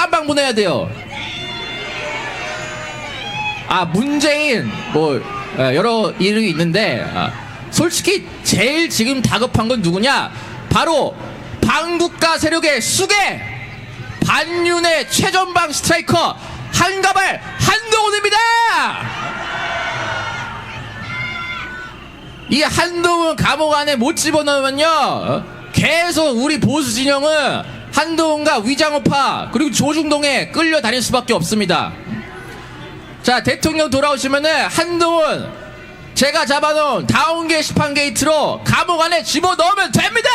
안 방문해야 돼요? 아, 문재인 뭐 여러 이름이 있는데 솔직히 제일 지금 다급한 건 누구냐? 바로 반국가 세력의 수괴, 반윤의 최전방 스트라이커 한가발 한동훈입니다. 이 한동훈 감옥 안에 못 집어넣으면요 계속 우리 보수 진영은 한동훈과 위장우파 그리고 조중동에 끌려다닐 수밖에 없습니다. 자, 대통령 돌아오시면은 한동훈 제가 잡아놓은 다운 게시판 게이트로 감옥 안에 집어넣으면 됩니다.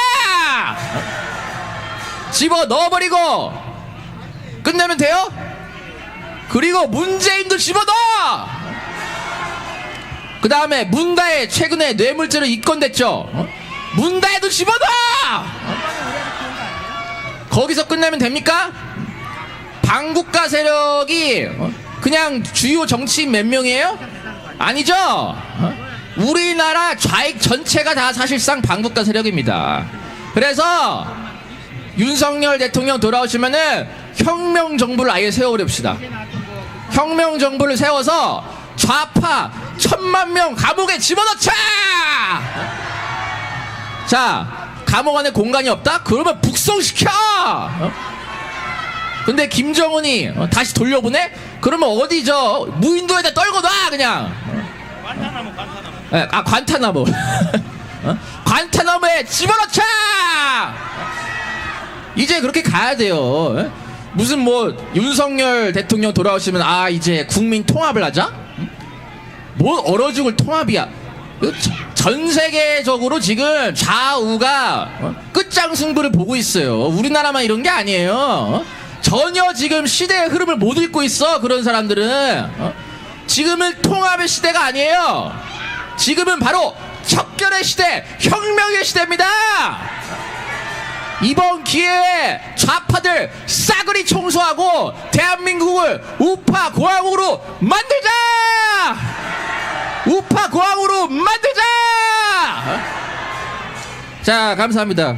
집어넣어버리고 끝내면 돼요. 그리고 문재인도 집어넣어. 그 다음에 문다혜 최근에 뇌물죄로 입건됐죠. 문다혜도 집어넣어. 거기서 끝내면 됩니까? 반국가 세력이 그냥 주요 정치인 몇 명이에요? 아니죠. 우리나라 좌익 전체가 다 사실상 반국가 세력입니다. 그래서 윤석열 대통령 돌아오시면은 혁명 정부를 아예 세워버립시다. 혁명 정부를 세워서 좌파 1000만 명 감옥에 집어넣자. 자, 감옥 안에 공간이 없다? 그러면 북송시켜. 근데 김정은이 다시 돌려보내? 그러면 어디죠? 무인도에다 떨궈 놔 그냥. 관타나무. 네, 아, 관타나무. 관타나무에 집어넣자. 이제 그렇게 가야 돼요. 무슨 뭐 윤석열 대통령 돌아오시면 아 이제 국민 통합을 하자? 뭐 얼어 죽을 통합이야. 전 세계적으로 지금 좌우가 끝장 승부를 보고 있어요. 우리나라만 이런 게 아니에요. 전혀 지금 시대의 흐름을 못 읽고 있어. 그런 사람들은 지금은 통합의 시대가 아니에요. 지금은 바로 척결의 시대, 혁명의 시대입니다. 이번 기회에 좌파들 싸그리 청소하고 대한민국을 우파 공화국으로 만들자. 우파 공화국으로 만들자. 자, 감사합니다.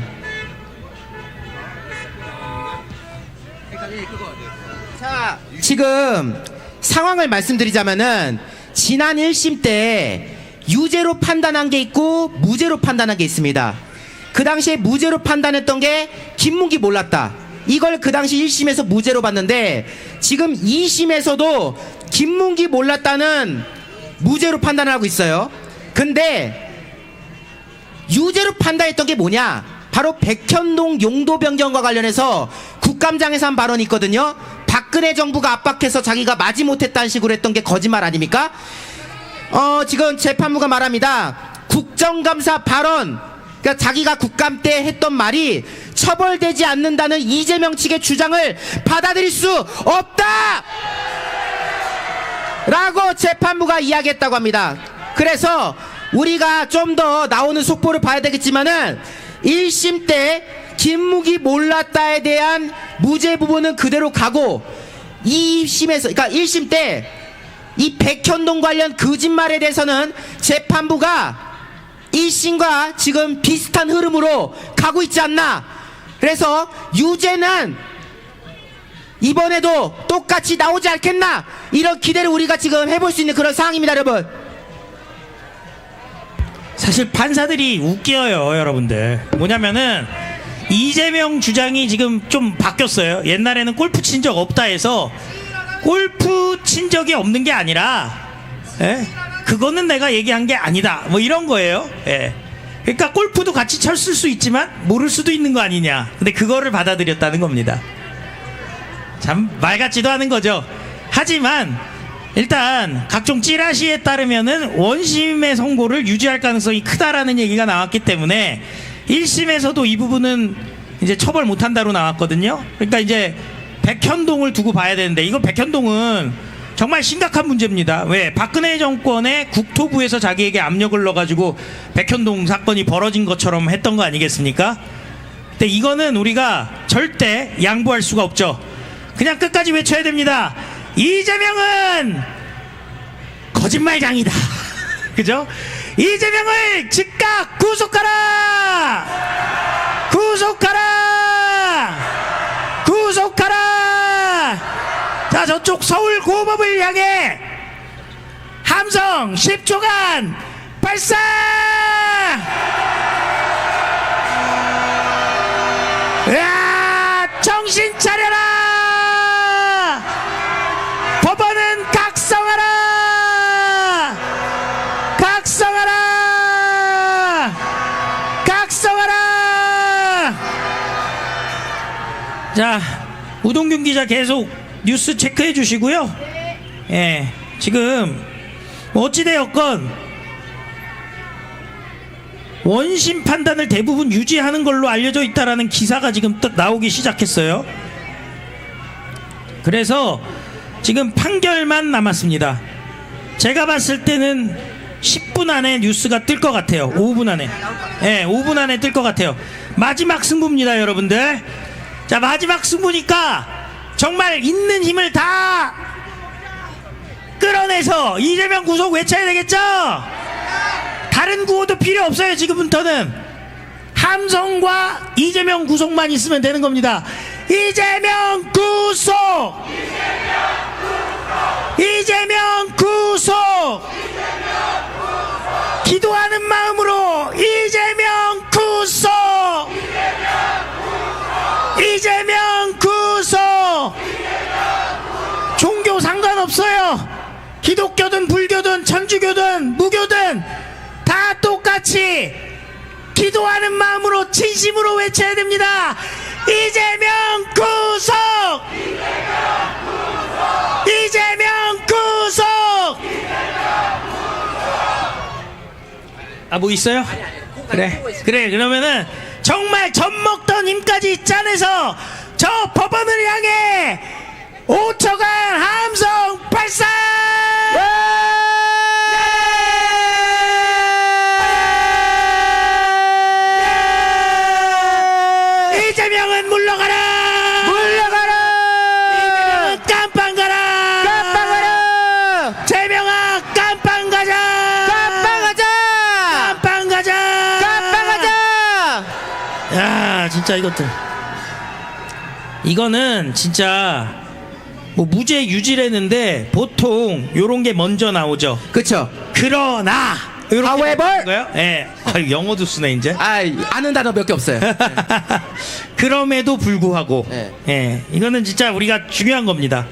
자, 지금 상황을 말씀드리자면은 지난 1심 때 유죄로 판단한 게 있고 무죄로 판단한 게 있습니다. 그 당시에 무죄로 판단했던 게 김문기 몰랐다. 이걸 그 당시 1심에서 무죄로 봤는데 지금 2심에서도 김문기 몰랐다는 무죄로 판단을 하고 있어요. 근데 유죄로 판단했던 게 뭐냐? 바로 백현동 용도 변경과 관련해서 국감장에서 한 발언이 있거든요. 박근혜 정부가 압박해서 자기가 마지못했다는 식으로 했던 게 거짓말 아닙니까? 지금 재판부가 말합니다. 국정감사 발언, 그러니까 자기가 국감 때 했던 말이 처벌되지 않는다는 이재명 측의 주장을 받아들일 수 없다! 라고 재판부가 이야기했다고 합니다. 그래서 우리가 좀 더 나오는 속보를 봐야 되겠지만은 1심 때 김무기 몰랐다에 대한 무죄 부분은 그대로 가고 2심에서, 그러니까 1심 때 이 백현동 관련 거짓말에 대해서는 재판부가 1심과 지금 비슷한 흐름으로 가고 있지 않나. 그래서 유죄는 이번에도 똑같이 나오지 않겠나, 이런 기대를 우리가 지금 해볼 수 있는 그런 상황입니다. 여러분, 사실 판사들이 웃겨요, 여러분들. 뭐냐면은 이재명 주장이 지금 좀 바뀌었어요. 옛날에는 골프 친 적 없다 해서 골프 친 적이 없는 게 아니라, 그거는 내가 얘기한 게 아니다, 뭐 이런 거예요. 그러니까 골프도 같이 쳤을 수 있지만 모를 수도 있는 거 아니냐. 근데 그거를 받아들였다는 겁니다. 참 말 같지도 않은 거죠. 하지만 일단 각종 찌라시에 따르면은 원심의 선고를 유지할 가능성이 크다라는 얘기가 나왔기 때문에 1심에서도 이 부분은 이제 처벌 못한다로 나왔거든요. 그러니까 이제 백현동을 두고 봐야 되는데, 이거 백현동은 정말 심각한 문제입니다. 왜? 박근혜 정권의 국토부에서 자기에게 압력을 넣어가지고 백현동 사건이 벌어진 것처럼 했던 거 아니겠습니까? 근데 이거는 우리가 절대 양보할 수가 없죠. 그냥 끝까지 외쳐야 됩니다. 이재명은 거짓말장이다. 그죠? 이재명을 즉각 구속하라! 구속하라! 구속하라! 자, 저쪽 서울 고법을 향해 함성 10초간 발사! 야, 정신 차려라! 법원은 각성하라! 각성하라! 각성하라! 자, 우동균 기자 계속 뉴스 체크해 주시고요. 예, 지금 어찌되었건 원심 판단을 대부분 유지하는 걸로 알려져 있다라는 기사가 지금 딱 나오기 시작했어요. 그래서 지금 판결만 남았습니다. 제가 봤을 때는 10분 안에 뉴스가 뜰 것 같아요. 5분 안에. 예, 5분 안에 뜰 것 같아요. 마지막 승부입니다, 여러분들. 자, 마지막 승부니까 정말 있는 힘을 다 끌어내서 이재명 구속 외쳐야 되겠죠? 다른 구호도 필요 없어요. 지금부터는 함성과 이재명 구속만 있으면 되는 겁니다. 이재명 구속! 이재명 구속! 기도하는 마음으로 이재명 구속! 이재명 구속! 종교 상관없어요. 기독교든 불교든 천주교든 무교든 다 똑같이 기도하는 마음으로 진심으로 외쳐야 됩니다. 이재명 구속! 이재명 구속! 아, 뭐 있어요? 그래, 그러면은 정말 젖먹던 힘까지 짜내서 저 법원을 향해 5초간 함성 발사! 이재명은 물러가라! 물러가라! 이재명은 깜빵 가라! 깜빵 가라! 재명아 깜빵 가자! 깜빵 가자! 깜빵 가자! 깜빵 가자! 야, 진짜 이거는 진짜 뭐 무죄 유지라는데 보통 요런 게 먼저 나오죠. 그쵸? 그러나 However. 거요? 예. 아유, 영어도 쓰네 이제. 아는 단어 몇 개 없어요. 그럼에도 불구하고 네. 예. 이거는 진짜 우리가 중요한 겁니다.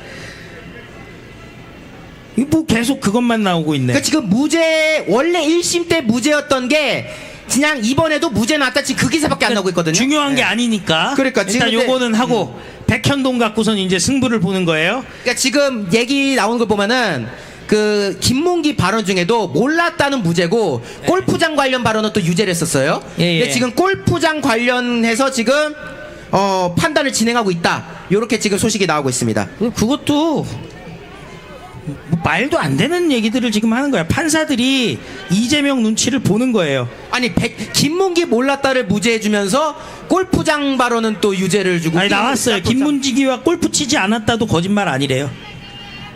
이거 뭐 계속 그것만 나오고 있네. 그 지금 무죄 원래 1심 때 무죄였던 게 그냥 이번에도 무죄 나왔다 지금 그 기사밖에 안 나오고 있거든요. 중요한 게 네. 아니니까. 그러니까 일단 지금 요거는 하고 백현동 갖고선 이제 승부를 보는 거예요. 그러니까 지금 얘기 나오는 걸 보면은 그 김문기 발언 중에도 몰랐다는 무죄고 골프장 관련 발언은 또 유죄를 했었어요. 예, 예. 근데 지금 골프장 관련해서 지금 판단을 진행하고 있다. 요렇게 지금 소식이 나오고 있습니다. 그것도 뭐 말도 안 되는 얘기들을 지금 하는 거야. 판사들이 이재명 눈치를 보는 거예요. 아니 김문기 몰랐다를 무죄해주면서 골프장 발언은 또 유죄를 주고. 아니, 나왔어요. 김문지기와 골프 치지 않았다도 거짓말 아니래요.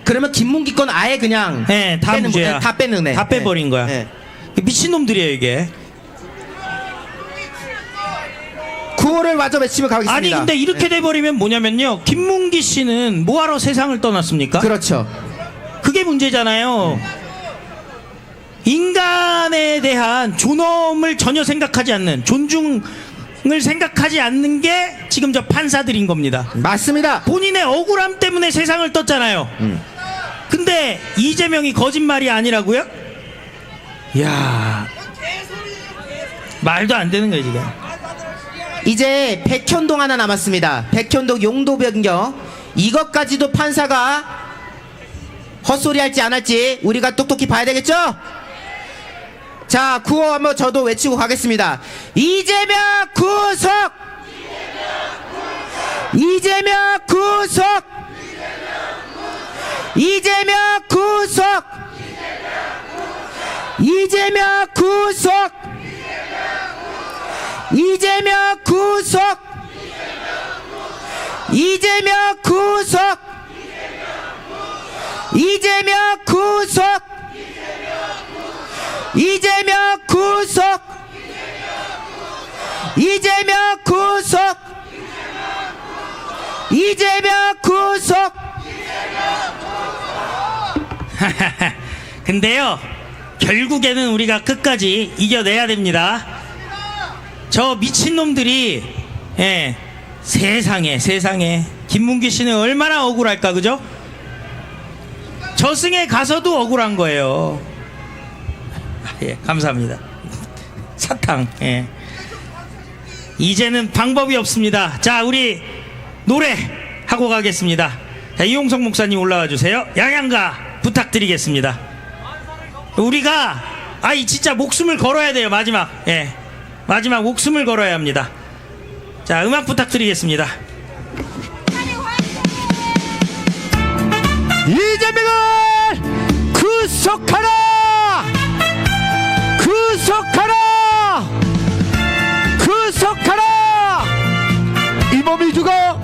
그러면 김문기 건 아예 그냥 네, 다 빼는 무죄야. 거야. 다 빼는 애. 다 빼버린 거야. 네. 미친놈들이에요 이게. 구호를 마저 외치며 가겠습니다. 아니 근데 이렇게 돼버리면 뭐냐면요, 김문기 씨는 뭐하러 세상을 떠났습니까? 그렇죠. 그게 문제잖아요. 인간에 대한 존엄을 전혀 생각하지 않는, 존중을 생각하지 않는 게 지금 저 판사들인 겁니다. 맞습니다. 본인의 억울함 때문에 세상을 떴잖아요. 근데 이재명이 거짓말이 아니라고요? 이야, 말도 안 되는 거예요 지금. 이제 백현동 하나 남았습니다. 백현동 용도 변경. 이것까지도 판사가 헛소리 할지 안 할지 우리가 똑똑히 봐야 되겠죠? 자, 구호 한번 저도 외치고 가겠습니다. 이재명 구속! 이재명 구속! 이재명 구속! 이재명 구속! 이재명 구속! 이재명 구속! 이재명 구속! 이재명 구속! 이재명 구속! 이재명 구속! 근데요, 결국에는 우리가 끝까지 이겨내야 됩니다. 저 미친놈들이, 예, 세상에 김문기 씨는 얼마나 억울할까, 그죠? 저승에 가서도 억울한 거예요. 예, 감사합니다. 사탕. 예. 이제는 방법이 없습니다. 자, 우리 노래 하고 가겠습니다. 자, 이용석 목사님 올라와 주세요. 양양가 부탁드리겠습니다. 우리가 진짜 목숨을 걸어야 돼요. 마지막. 예. 마지막 목숨을 걸어야 합니다. 자, 음악 부탁드리겠습니다. 이재명을 구속하라! 구속하라! 구속하라! 이 몸이 죽어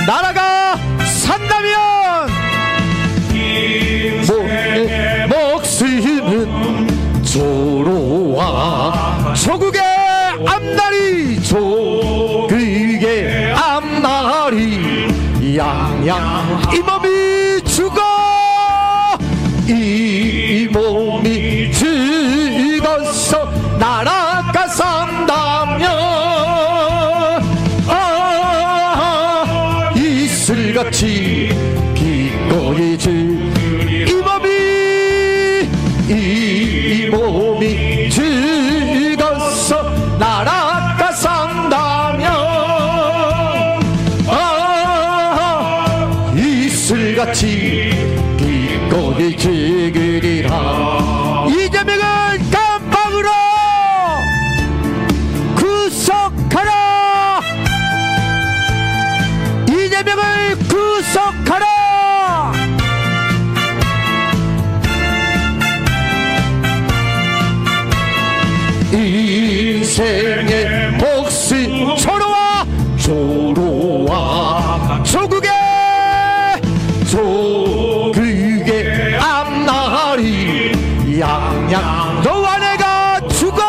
나라가 산다면 목숨은 조로와 조국의 앞날이 조국의 앞날이 양양 이 몸이 죽어 이 몸이 죽어서 나라가 산다면 이슬같이 기꺼이 이 몸이 죽어서 나라가 산다면 이슬같이 기꺼이 죽으리라. 이재명을 감방으로 구속하라. 이재명을 구속하라. 인생의 목숨 조로와 조국의 앞날이 양양 너와 내가 죽어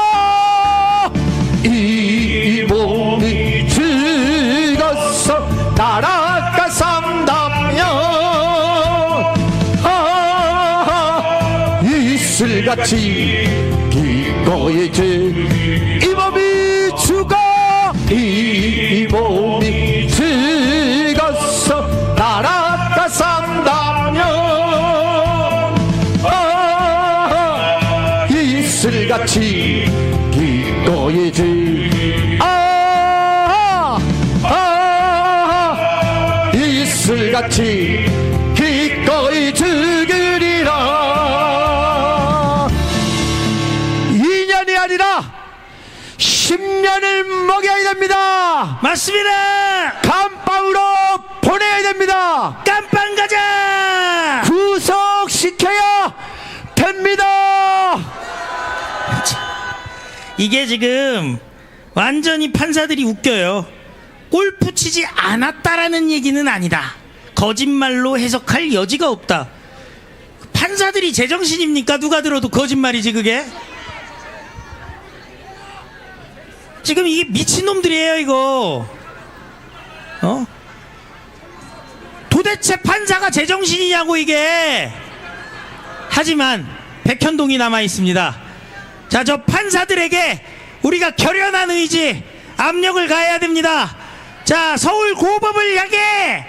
이 몸이 죽어서 나라가 산다면 이슬같이 기꺼이 이 몸이 죽어 이 몸이 죽어서 나라가 산다면 이슬같이 기꺼이 이슬같이 기꺼이 죽으리라. 2년이 아니라 10년을 먹여야 됩니다. 맞습니다. 감방으로 보내야 됩니다. 깜빵 가자. 구속시켜야 됩니다. 이게 지금 완전히 판사들이 웃겨요. 골프 치지 않았다라는 얘기는 아니다. 거짓말로 해석할 여지가 없다. 판사들이 제정신입니까? 누가 들어도 거짓말이지 그게. 지금 이게 미친놈들이에요 이거. 도대체 판사가 제정신이냐고 이게. 하지만 백현동이 남아있습니다. 자, 저 판사들에게 우리가 결연한 의지, 압력을 가해야 됩니다. 자, 서울 고법을 향해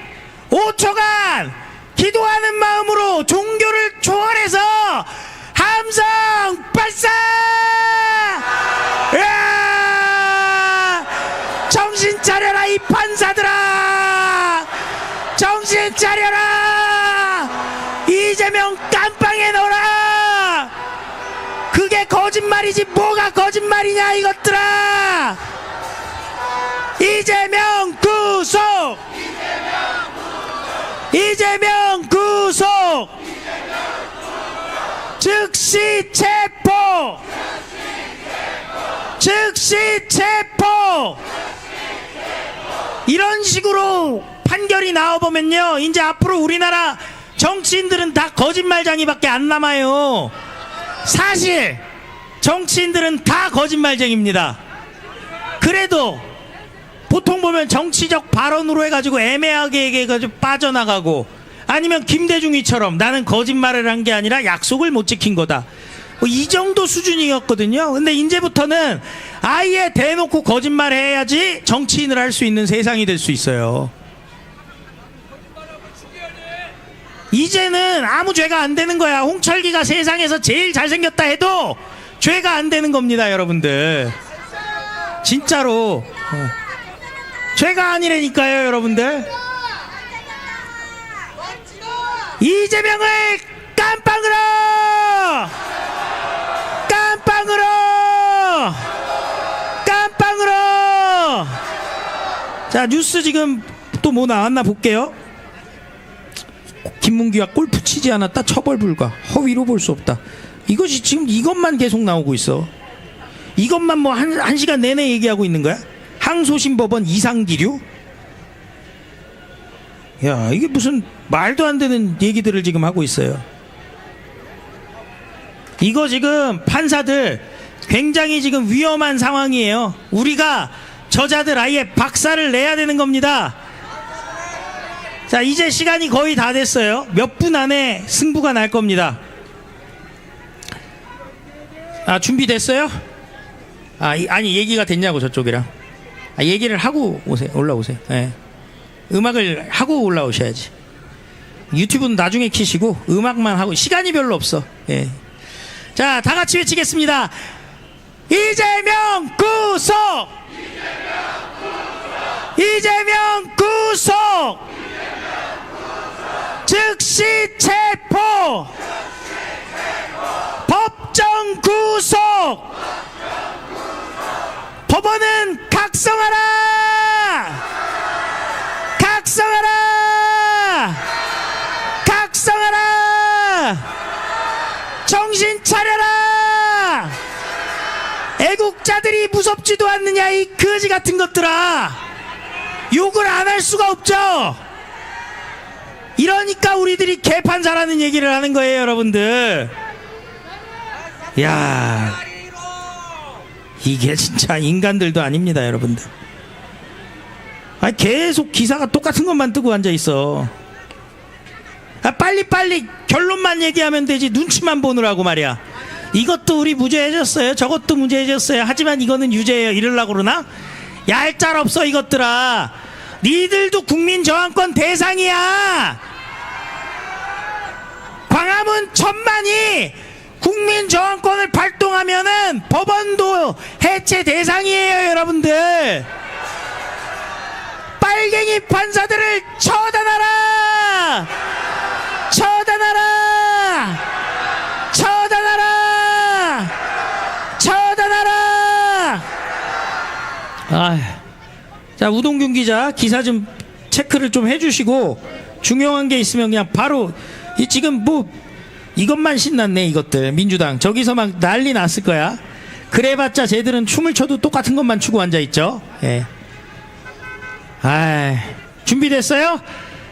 5초간 기도하는 마음으로 종교를 초월해서 함성 발사! 으아! 정신 차려라 이 판사들아! 정신 차려라! 이재명 깜빵에 넣어라! 그게 거짓말이지 뭐가 거짓말이냐 이것들아! 이재명 구속! 이재명 구속! 즉시 체포! 즉시 체포! 이런 식으로 판결이 나와보면요, 이제 앞으로 우리나라 정치인들은 다 거짓말쟁이밖에 안 남아요. 사실 정치인들은 다 거짓말쟁이입니다. 그래도 보통 보면 정치적 발언으로 해가지고 애매하게 얘기해가지고 빠져나가고 아니면 김대중이처럼 나는 거짓말을 한 게 아니라 약속을 못 지킨 거다. 뭐 이 정도 수준이었거든요. 근데 이제부터는 아예 대놓고 거짓말해야지 정치인을 할 수 있는 세상이 될 수 있어요. 이제는 아무 죄가 안 되는 거야. 홍철기가 세상에서 제일 잘생겼다 해도 죄가 안 되는 겁니다, 여러분들. 진짜로. 죄가 아니라니까요, 여러분들. 이재명을 깜빵으로! 깜빵으로! 깜빵으로! 자, 뉴스 지금 또 뭐 나왔나 볼게요. 김문기가 골프 치지 않았다 처벌 불가, 허위로 볼 수 없다. 이것이 지금 이것만 계속 나오고 있어. 이것만 뭐 한 시간 내내 얘기하고 있는 거야. 항소심 법원 이상기류. 야, 이게 무슨 말도 안 되는 얘기들을 지금 하고 있어요. 이거 지금 판사들 굉장히 지금 위험한 상황이에요. 우리가 저자들 아예 박살을 내야 되는 겁니다. 자, 이제 시간이 거의 다 됐어요. 몇 분 안에 승부가 날 겁니다. 아, 준비됐어요? 아니, 얘기가 됐냐고, 저쪽이랑. 얘기를 하고 오세요. 올라오세요. 네. 음악을 하고 올라오셔야지. 유튜브는 나중에 키시고 음악만 하고. 시간이 별로 없어. 예. 자, 다 같이 외치겠습니다. 이재명 구속! 이재명 구속! 즉시 체포! 법정 구속! 법원은 각성하라! 각성하라! 각성하라! 정신 차려라! 애국자들이 무섭지도 않느냐, 이 거지 같은 것들아! 욕을 안 할 수가 없죠? 이러니까 우리들이 개판사라는 얘기를 하는 거예요, 여러분들. 야, 이게 진짜 인간들도 아닙니다, 여러분들. 계속 기사가 똑같은 것만 뜨고 앉아 있어. 빨리빨리 결론만 얘기하면 되지, 눈치만 보느라고 말이야. 이것도 우리 무죄해졌어요, 저것도 무죄해졌어요, 하지만 이거는 유죄예요, 이러려고 그러나? 얄짤없어, 이것들아. 니들도 국민저항권 대상이야. 광화문 천만이 국민저항권을 발동하면은 법원도 해체 대상이에요, 여러분들. 빨갱이 판사들을 처단하라! 처단하라! 처단하라! 처단하라! 자, 우동균 기자 기사 좀 체크를 좀 해주시고, 중요한 게 있으면 그냥 바로 지금 뭐 이것만 신났네, 이것들. 민주당 저기서 막 난리 났을 거야. 그래봤자 쟤들은 춤을 춰도 똑같은 것만 추고 앉아있죠. 예. 준비됐어요?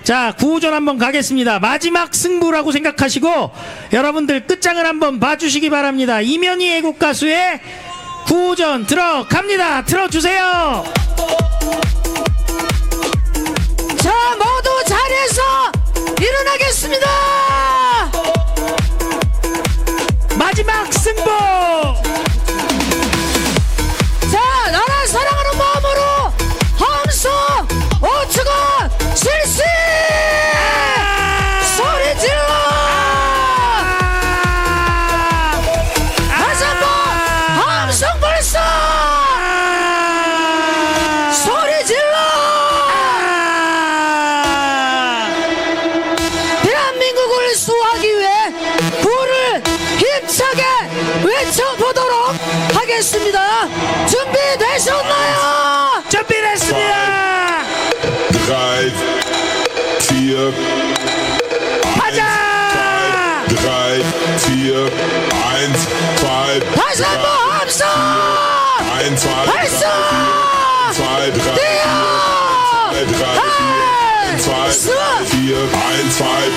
자, 구호전 한번 가겠습니다. 마지막 승부라고 생각하시고 여러분들 끝장을 한번 봐주시기 바랍니다. 이면희 애국가수의 구호전 들어갑니다. 틀어주세요. 자, 모두 자리에서 일어나겠습니다. 마지막 승부. 자, 나라 사랑하는 마음으로 함성 5초간 실시 소리 질러. 다시 한번 함성 발사 소리 질러. 대한민국을 수호하기 위해 구호를 힘차게 외쳐보도록 하겠습니다. 준비되셨나요? 준비됐습니다. 3, 4, 가자. 3, 4, 1, 2, 다시 한번 함성 1, 2, 3, 발사 2, 3, 4, 1, 2, 3, 4, 1, 2,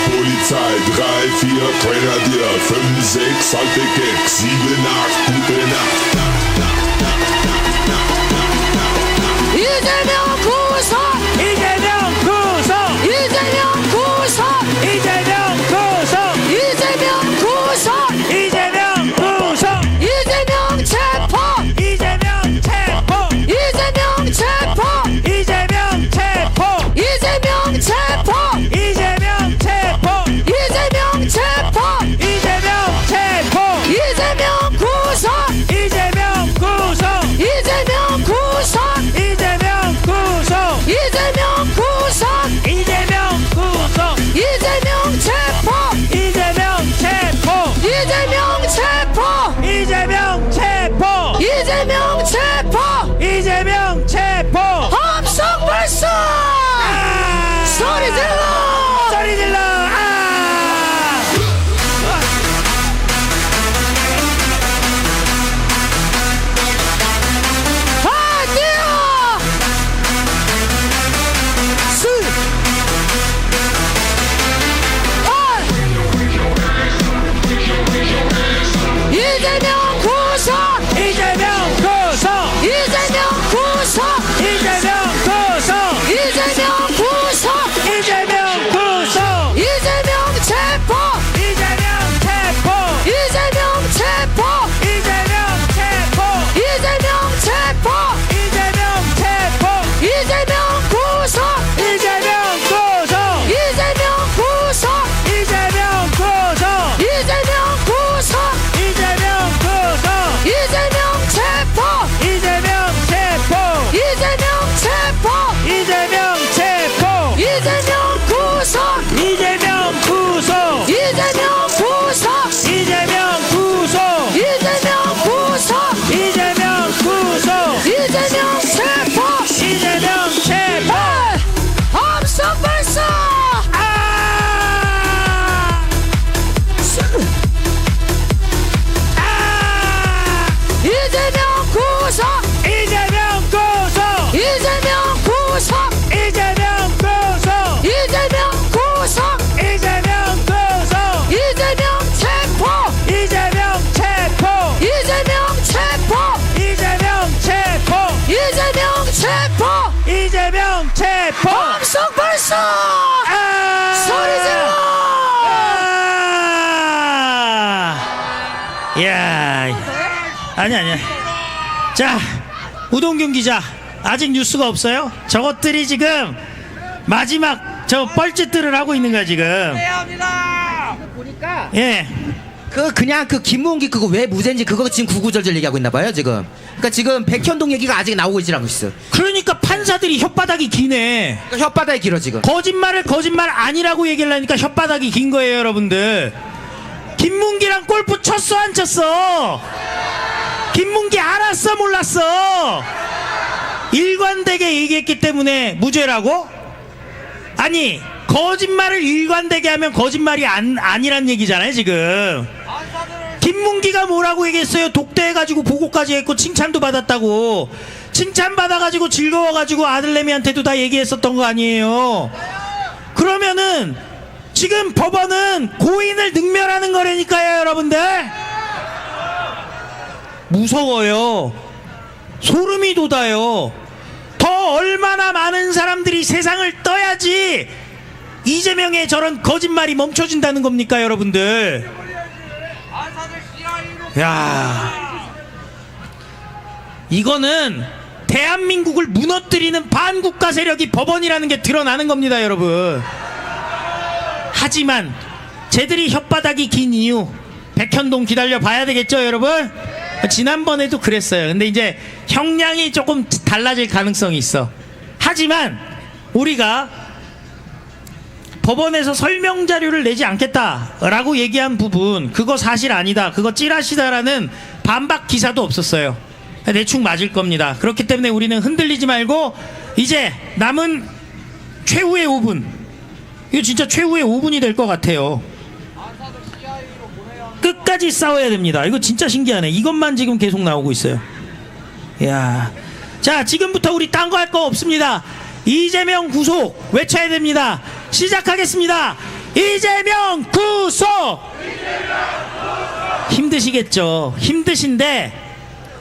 Polizei, 3, 4, Grenadier, 5, 6, Handgepäck, 7, 8, gute Nacht. 이재명 구속 이재명 구속. 이재명 구속 이야, 아니야. 자, 우동균 기자, 아직 뉴스가 없어요? 저것들이 지금 마지막 저 뻘짓들을 하고 있는 거야 지금. 보니까 예. 그냥 그 김문기 그거 왜 무죄인지 그거 지금 구구절절 얘기하고 있나 봐요 지금. 그러니까 지금 백현동 얘기가 아직 나오고 있지 않고 있어. 그러니까 판사들이 혓바닥이 기네. 그러니까 혓바닥이 길어 지금. 거짓말을 거짓말 아니라고 얘기를 하니까 혓바닥이 긴 거예요 여러분들. 김문기랑 골프 쳤어 안 쳤어? 김문기 알았어 몰랐어? 일관되게 얘기했기 때문에 무죄라고? 아니 거짓말을 일관되게 하면 거짓말이 아니란 얘기잖아요 지금. 김문기가 뭐라고 얘기했어요? 독대해가지고 보고까지 했고 칭찬도 받았다고. 칭찬받아가지고 즐거워가지고 아들내미한테도 다 얘기했었던 거 아니에요? 그러면은 지금 법원은 고인을 능멸하는 거라니까요 여러분들. 무서워요. 소름이 돋아요. 더 얼마나 많은 사람들이 세상을 떠야지 이재명의 저런 거짓말이 멈춰진다는 겁니까 여러분들. 야, 이거는 대한민국을 무너뜨리는 반국가 세력이 법원이라는 게 드러나는 겁니다 여러분. 하지만 쟤들이 혓바닥이 긴 이유 백현동 기다려 봐야 되겠죠 여러분. 지난번에도 그랬어요. 근데 이제 형량이 조금 달라질 가능성이 있어. 하지만 우리가 법원에서 설명 자료를 내지 않겠다라고 얘기한 부분, 그거 사실 아니다, 그거 찌라시다라는 반박 기사도 없었어요. 대충 맞을 겁니다. 그렇기 때문에 우리는 흔들리지 말고 이제 남은 최후의 5분, 이거 진짜 최후의 5분이 될 것 같아요. 끝까지 싸워야 됩니다. 이거 진짜 신기하네. 이것만 지금 계속 나오고 있어요. 이야. 자, 지금부터 우리 딴 거 할 거 없습니다. 이재명 구속 외쳐야 됩니다. 시작하겠습니다. 이재명 구속! 힘드시겠죠. 힘드신데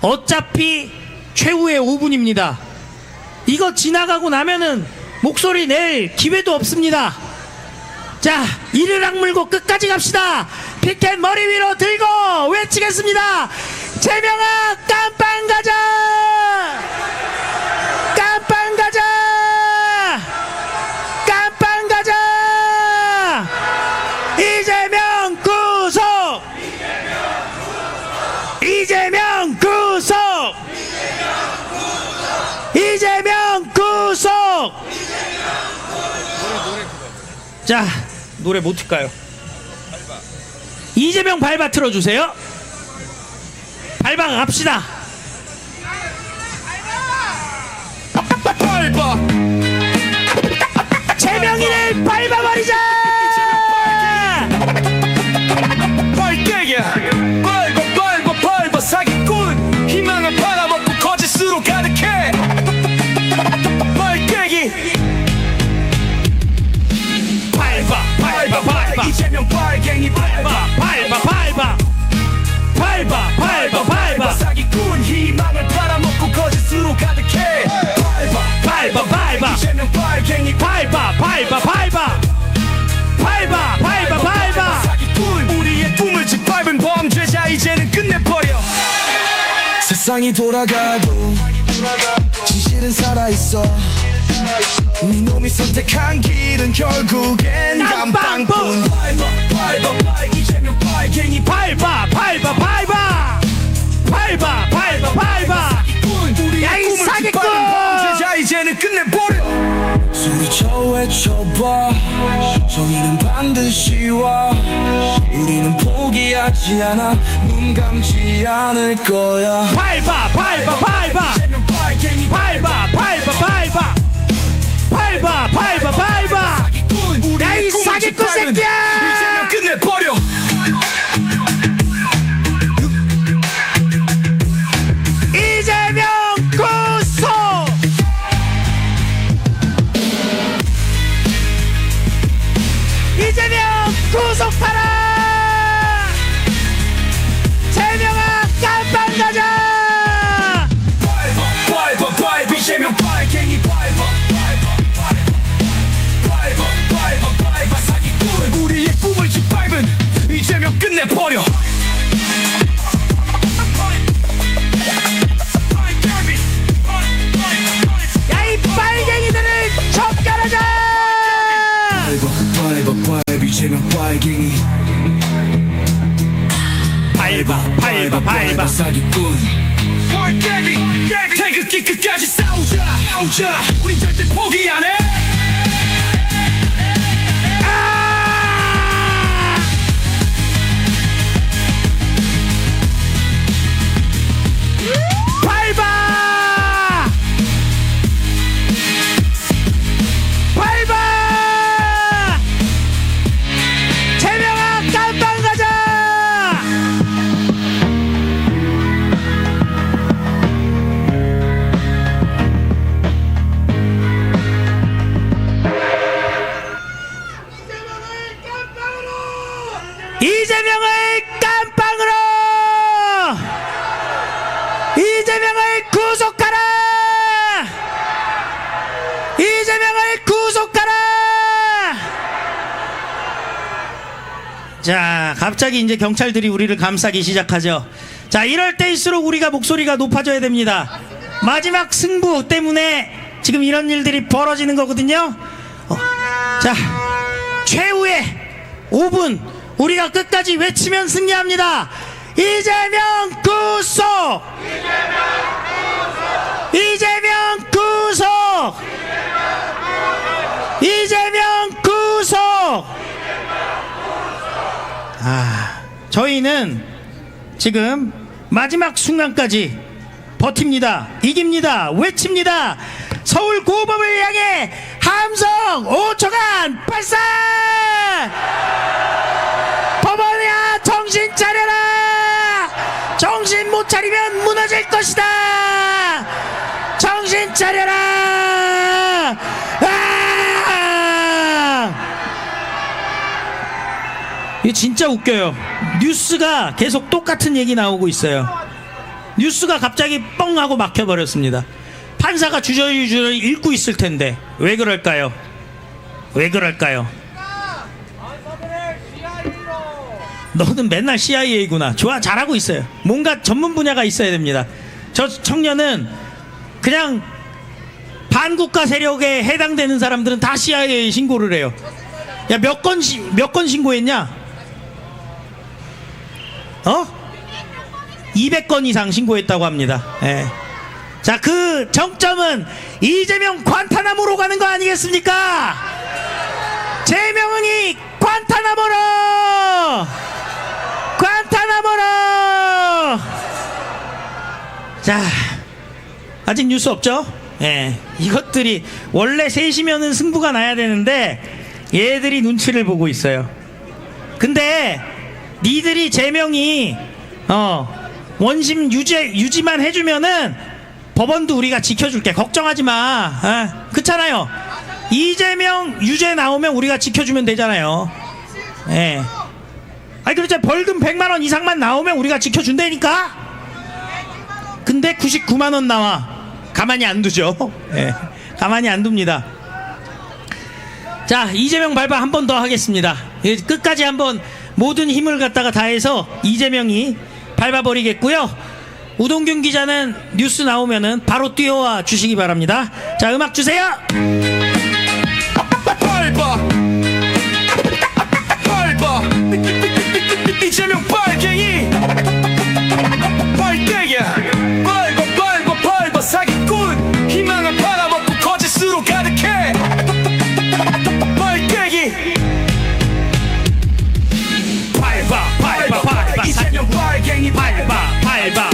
어차피 최후의 5분입니다. 이거 지나가고 나면은 목소리 낼 기회도 없습니다. 자, 이를 악물고 끝까지 갑시다. 피켓 머리 위로 들고 외치겠습니다. 재명아 깜빵 가자. 깜빵 가자. 깜빵 가자. 이재명 구속. 이재명 구속. 이재명 구속. 자, 노래 뭐 틀까요? 이재명 밟아 틀어주세요. 밟아 갑시다. 밟아 재명이를 밟아버리자. 빨갱이야 밟아 사기꾼 희망을 팔아먹고 거짓으로 가득해 빨갱이 밟아 이재명 빨갱이 밟아 사기꾼 희망을 팔아먹고 거짓으로 가득해 밟아 이재명 빨갱이 밟아 사기꾼 우리의 꿈을 짓밟은 범죄자 이제는 끝내버려 세상이 돌아가고 진실은 살아있어 네 놈이 선택한 길은 결국엔 감방뿐 밟아 이재명 빨갱이 밟아 야, 이 사기꾼! 범죄자 이제는 끝내버려 소리쳐 외쳐봐 정의는 반드시 와 우리는 포기하지 않아 눈 감지 않을 거야 밟아 이재명 빨갱이 사기꾼 야, 이 우리의 꿈을 사기꾼 짓밟은 새끼야! 이재명 끝내버려 이재명 구속. 이재명 구속하라. 재명아 깜빵 가자. 밟아 이재명 빨갱이 밟아 사기꾼 우리의 꿈을 짓밟은 이재명 끝내버려 빨비 제명 빨갱이 밟아 사기꾼 빨갱이 태극기 끝까지 싸우자 우린 절대 포기 안 해 밟아! 재명아 깜빵 가자! 이재명을 깜빵으로! 이재명을 구속하라! 이재명을 구속하라! 자, 갑자기 이제 경찰들이 우리를 감싸기 시작하죠. 자, 이럴 때일수록 우리가 목소리가 높아져야 됩니다. 마지막 승부 때문에 지금 이런 일들이 벌어지는 거거든요. 자, 최후의 5분 우리가 끝까지 외치면 승리합니다. 이재명 구속! 이재명 구속! 이재명 구속! 저희는 지금 마지막 순간까지 버팁니다. 이깁니다. 외칩니다. 서울 고법을 향해 함성 5초간 발사! 법원이야 정신 차려라! 정신 못 차리면 무너질 것이다! 정신 차려라! 이게 진짜 웃겨요. 뉴스가 계속 똑같은 얘기 나오고 있어요. 뉴스가 갑자기 뻥 하고 막혀버렸습니다. 판사가 주저리 읽고 있을 텐데 왜 그럴까요? 왜 그럴까요? 너는 맨날 CIA구나. 좋아, 잘하고 있어요. 뭔가 전문 분야가 있어야 됩니다. 저 청년은 그냥 반국가 세력에 해당되는 사람들은 다 CIA 신고를 해요. 야, 몇 건 신고했냐? 200건 이상 신고했다고 합니다. 예. 자, 그 정점은 이재명 관타나모로 가는 거 아니겠습니까? 재명이 관타나모로! 자, 아직 뉴스 없죠? 예. 이것들이 원래 3시면은 승부가 나야 되는데 얘들이 눈치를 보고 있어요. 근데 니들이 재명이 원심 유지만 해주면은 법원도 우리가 지켜줄게. 걱정하지 마. 그렇잖아요. 이재명 유죄 나오면 우리가 지켜주면 되잖아요. 예. 아니 그렇죠. 벌금 100만원 이상만 나오면 우리가 지켜준다니까. 근데 99만원 나와. 가만히 안 두죠. 예. 가만히 안 둡니다. 자, 이재명 발바 한 번 더 하겠습니다. 끝까지 한번 모든 힘을 갖다가 다해서 이재명이 밟아버리겠고요. 우동균 기자는 뉴스 나오면은 바로 뛰어와 주시기 바랍니다. 자, 음악 주세요. 밟아 이재명 빨갱이 빨갱이야 밟아 사기꾼 희망을 팔아먹고 거짓으로 가득해 빨갱이 밟아 이재명 빨갱이 밟아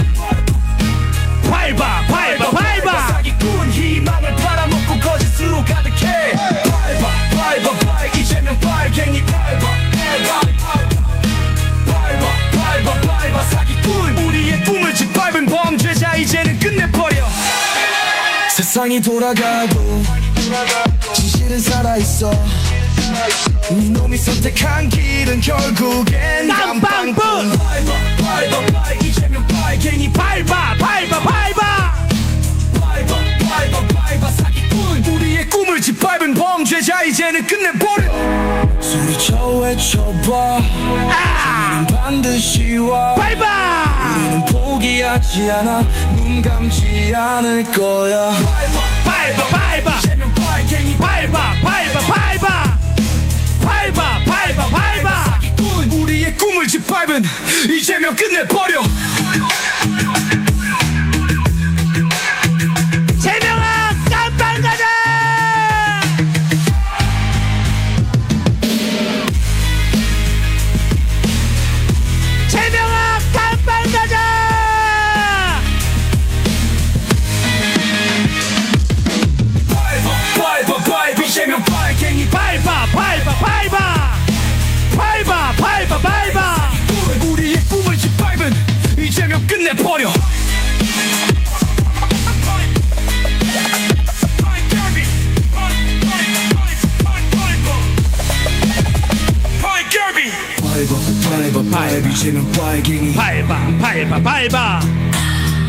사기꾼 희망을 팔아먹고 거짓으로 가득해 밟아 이재명 빨갱이 밟아 사기꾼 우리의 꿈을 짓밟은 범죄자 이제는 끝내버려 세상이 돌아가고 진실은 살아있어 이놈이 선택한 길은 결국엔 깜빵뿐 밟아 이재명 빨갱이 밟아 사기꾼 우리의 꿈을 짓밟은 범죄자 이제는 끝내버려 소리쳐 외쳐봐 우리는 반드시 와 밟아 우리는 포기하지 않아 눈 감지 않을 거야 밟아 이재명 빨갱이 밟아 밟아 밟아 밟아. 우리의 꿈을 짓밟은 이재명 끝내버려. 재명아 깜빵 가자. 재명아 깜빵 가자. 밟아 이재명 빨갱이. 밟아 밟아 밟아 밟아 밟아 밟아. 우리의 꿈을 짓밟은 이재명 끝내버려. 밟아 이재명 빨갱이. 밟아 밟아 밟아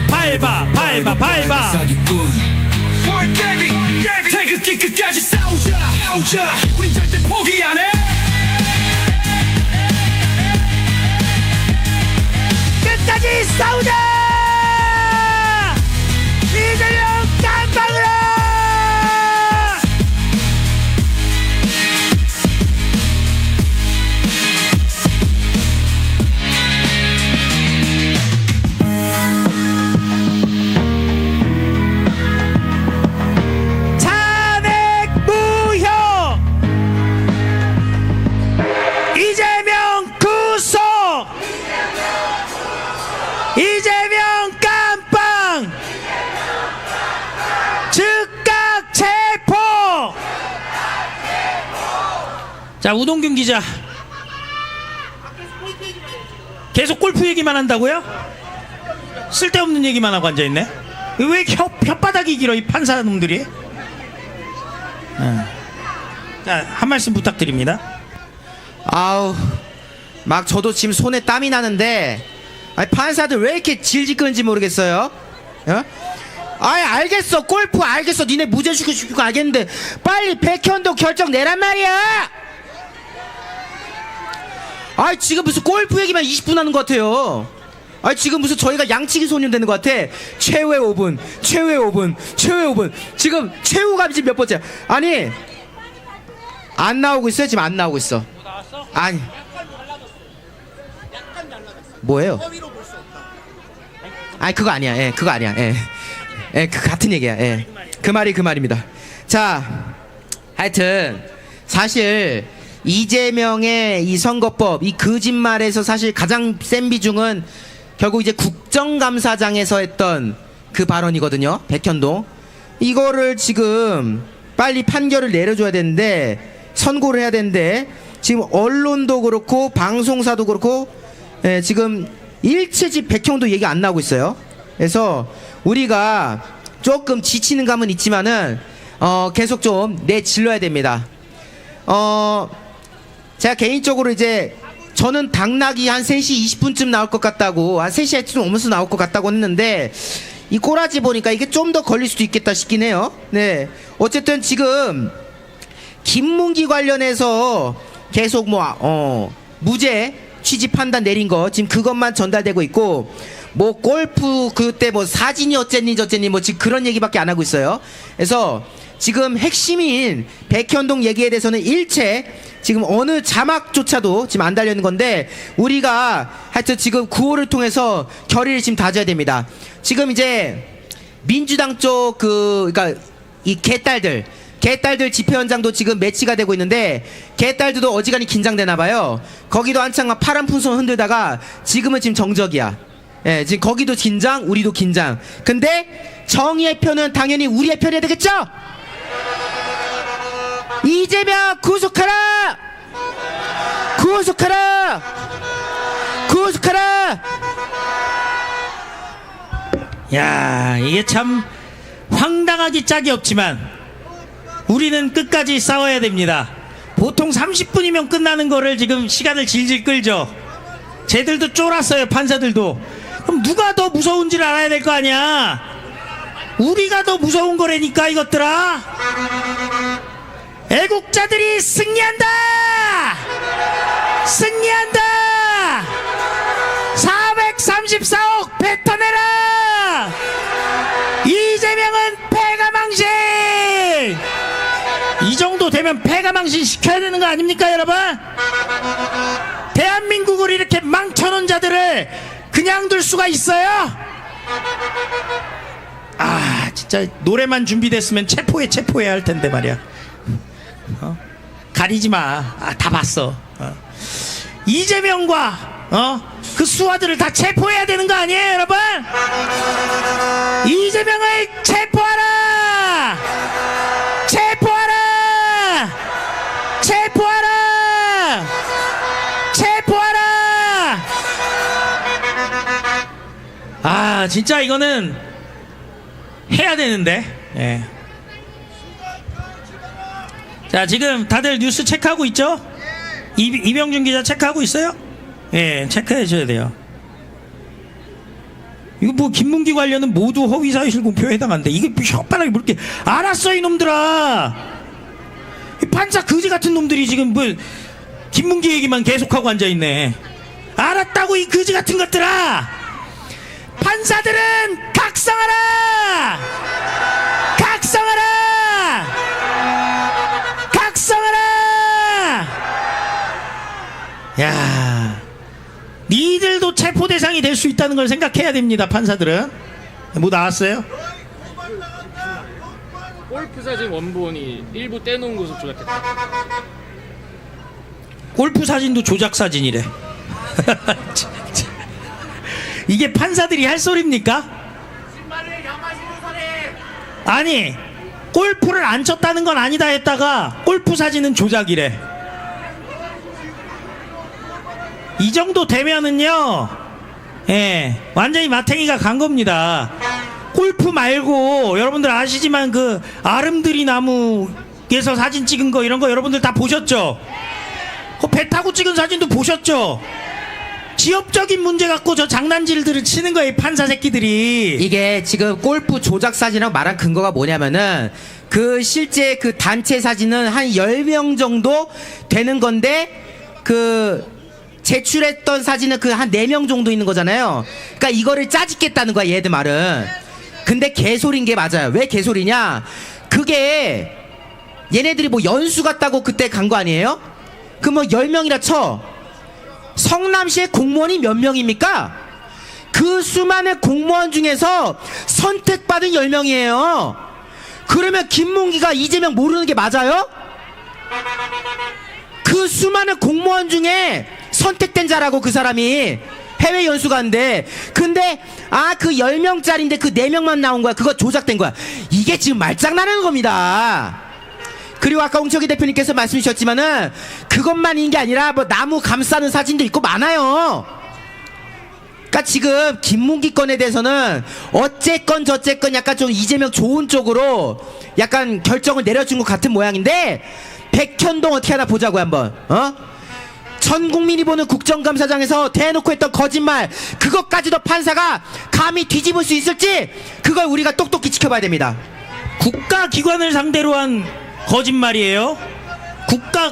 밟아 밟아 밟아. 태극기 끝까지 싸우자. 우린 절대 포기 안 해. 끝까지 싸우자. 이재명 깜빵으로. 탄핵 무효. 이재명 구속. 이재명 깜빵. 즉각 체포. 자, 우동균 기자. 계속 골프 얘기만 한다고요? 쓸데없는 얘기만 하고 앉아있네. 왜 이렇게 혓바닥이 길어 이 판사놈들이? 자, 한 말씀 부탁드립니다. 아우, 막 저도 지금 손에 땀이 나는데, 아니, 판사들 왜 이렇게 질질 끄는지 모르겠어요. 어? 아이, 알겠어. 골프 알겠어. 니네 무죄 시키고 알겠는데 빨리 백현동 결정 내란 말이야. 아이, 지금 무슨 골프 얘기만 20분 하는 것 같아요. 아이, 지금 무슨 저희가 양치기 소년 되는 것 같아. 최후의 5분, 최후의 5분, 최후의 5분. 지금 최후가 지금 몇 번째? 아니, 안 나오고 있어요. 지금 안 나오고 있어. 아니, 뭐예요? 아니, 그거 아니야. 예, 그거 아니야. 예, 예, 그 같은 얘기야. 예, 그 말입니다. 자, 하여튼 사실 이재명의 이 선거법, 이 거짓말에서 사실 가장 센 비중은 결국 이제 국정감사장에서 했던 그 발언이거든요. 백현동. 이거를 지금 빨리 판결을 내려줘야 되는데, 선고를 해야 되는데, 지금 언론도 그렇고 방송사도 그렇고, 예, 지금 일체집 백현동 얘기 안 나오고 있어요. 그래서 우리가 조금 지치는 감은 있지만은 계속 좀 내질러야 됩니다. 제가 개인적으로 이제 저는 당락이 한 3시 20분쯤 나올 것 같다고, 한 3시에 좀 오면서 나올 것 같다고 했는데, 이 꼬라지 보니까 이게 좀 더 걸릴 수도 있겠다 싶긴 해요. 네, 어쨌든 지금 김문기 관련해서 계속 무죄 취지 판단 내린 거 지금 그것만 전달되고 있고, 뭐 골프 그때 뭐 사진이 어쨌니 저쨌니 뭐 지금 그런 얘기밖에 안 하고 있어요. 그래서 지금 핵심인 백현동 얘기에 대해서는 일체 지금 어느 자막조차도 지금 안 달려있는 건데, 우리가 하여튼 지금 구호를 통해서 결의를 지금 다져야 됩니다. 지금 이제 민주당 쪽 그러니까 이 개딸들 집회 현장도 지금 매치가 되고 있는데, 개딸들도 어지간히 긴장되나봐요. 거기도 한창 막 파란 풍선 흔들다가 지금은 지금 정적이야. 예, 지금 거기도 긴장, 우리도 긴장. 근데 정의의 표는 당연히 우리의 편이어야 되겠죠? 이재명 구속하라! 구속하라! 구속하라! 야, 이게 참 황당하기 짝이 없지만 우리는 끝까지 싸워야 됩니다. 보통 30분이면 끝나는 거를 지금 시간을 질질 끌죠. 쟤들도 쫄았어요, 판사들도. 그럼 누가 더 무서운지를 알아야 될 거 아니야. 우리가 더 무서운 거라니까, 이것들아. 애국자들이 승리한다! 승리한다! 434억 뱉어내라! 이재명은 패가망신! 이 정도 되면 패가망신 폐쇄망신 시켜야 되는 거 아닙니까, 여러분? 대한민국을 이렇게 망쳐놓은 자들을 그냥 둘 수가 있어요? 아, 진짜 노래만 준비됐으면 체포해 할 텐데 말이야. 가리지 마. 아, 다 봤어. 이재명과 그 수하들을 다 체포해야 되는 거 아니에요, 여러분? 이재명을 체포하라! 체포하라! 체포하라! 체포하라! 아, 진짜 이거는 해야 되는데. 예. 자, 지금 다들 뉴스 체크하고 있죠? 이병준 기자 체크하고 있어요? 예, 체크해 줘야 돼요. 이거 뭐 김문기 관련은 모두 허위사실 공표에 해당한대. 이게 뭐 혓바닥에 뭐 이렇게 알았어 이놈들아. 이 판사 거지 같은 놈들이 지금 뭐 김문기 얘기만 계속하고 앉아있네. 알았다고 이 거지 같은 것들아. 판사들은 각성하라! 각성하라! 각성하라! 야, 니들도 체포 대상이 될 수 있다는 걸 생각해야 됩니다. 판사들은. 뭐 나왔어요? 골프 사진 원본이 일부 떼놓은 것으로 조작했다. 골프 사진도 조작 사진이래. 이게 판사들이 할 소리입니까? 아니, 골프를 안 쳤다는 건 아니다 했다가 골프 사진은 조작이래. 이 정도 되면은요, 예, 완전히 마탱이가 간 겁니다. 골프 말고 여러분들 아시지만 그 아름드리 나무에서 사진 찍은 거 이런 거 여러분들 다 보셨죠? 그 배 타고 찍은 사진도 보셨죠? 지역적인 문제 갖고 저 장난질들을 치는 거예요, 판사 새끼들이. 이게 지금 골프 조작 사진이라고 말한 근거가 뭐냐면은 그 실제 그 단체 사진은 한 10명 정도 되는 건데 그 제출했던 사진은 그 한 4명 정도 있는 거잖아요. 그러니까 이거를 짜집겠다는 거야, 얘들 말은. 근데 개소리인 게 맞아요. 왜 개소리냐? 그게 얘네들이 뭐 연수 갔다고 그때 간 거 아니에요? 그 뭐 10명이라 쳐. 성남시의 공무원이 몇 명입니까? 그 수많은 공무원 중에서 선택받은 10명이에요. 그러면 김문기가 이재명 모르는 게 맞아요? 그 수많은 공무원 중에 선택된 자라고, 그 사람이 해외 연수 간대. 근데 그 10명짜리인데 그 4명만 나온 거야. 그거 조작된 거야. 이게 지금 말장난하는 겁니다. 그리고 아까 홍석희 대표님께서 말씀 주셨지만은 그것만인 게 아니라 뭐 나무 감싸는 사진도 있고 많아요. 그러니까 지금 김문기 건에 대해서는 어쨌건 저쨌건 약간 좀 이재명 좋은 쪽으로 약간 결정을 내려준 것 같은 모양인데, 백현동 어떻게 하나 보자고 한번. 전 국민이 보는 국정감사장에서 대놓고 했던 거짓말, 그것까지도 판사가 감히 뒤집을 수 있을지, 그걸 우리가 똑똑히 지켜봐야 됩니다. 국가기관을 상대로 한 거짓말이에요.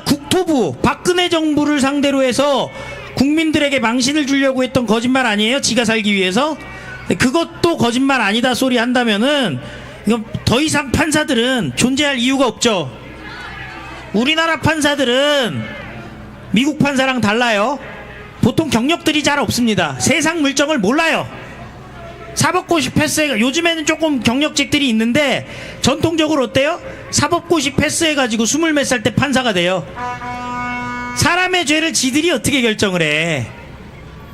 국토부 박근혜 정부를 상대로 해서 국민들에게 망신을 주려고 했던 거짓말 아니에요? 지가 살기 위해서. 그것도 거짓말 아니다 소리 한다면은 이거 더 이상 판사들은 존재할 이유가 없죠. 우리나라 판사들은 미국 판사랑 달라요. 보통 경력들이 잘 없습니다. 세상 물정을 몰라요. 사법고시 패스해, 요즘에는 조금 경력직들이 있는데 전통적으로 어때요? 사법고시 패스해가지고 20몇 살 때 판사가 돼요. 사람의 죄를 지들이 어떻게 결정을 해?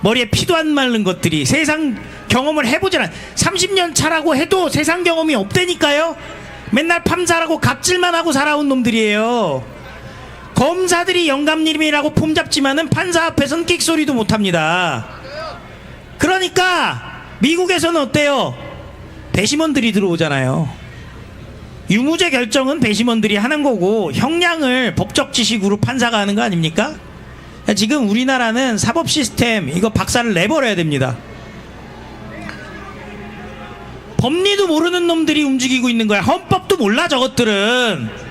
머리에 피도 안 마른 것들이 세상 경험을 해보질 않아. 30년 차라고 해도 세상 경험이 없다니까요. 맨날 판사라고 갑질만 하고 살아온 놈들이에요. 검사들이 영감님이라고 폼 잡지만은 판사 앞에선 끽소리도 못합니다. 그러니까 미국에서는 어때요? 배심원들이 들어오잖아요. 유무죄 결정은 배심원들이 하는 거고 형량을 법적 지식으로 판사가 하는 거 아닙니까? 지금 우리나라는 사법 시스템 이거 박살을 내버려야 됩니다. 법리도 모르는 놈들이 움직이고 있는 거야. 헌법도 몰라 저것들은.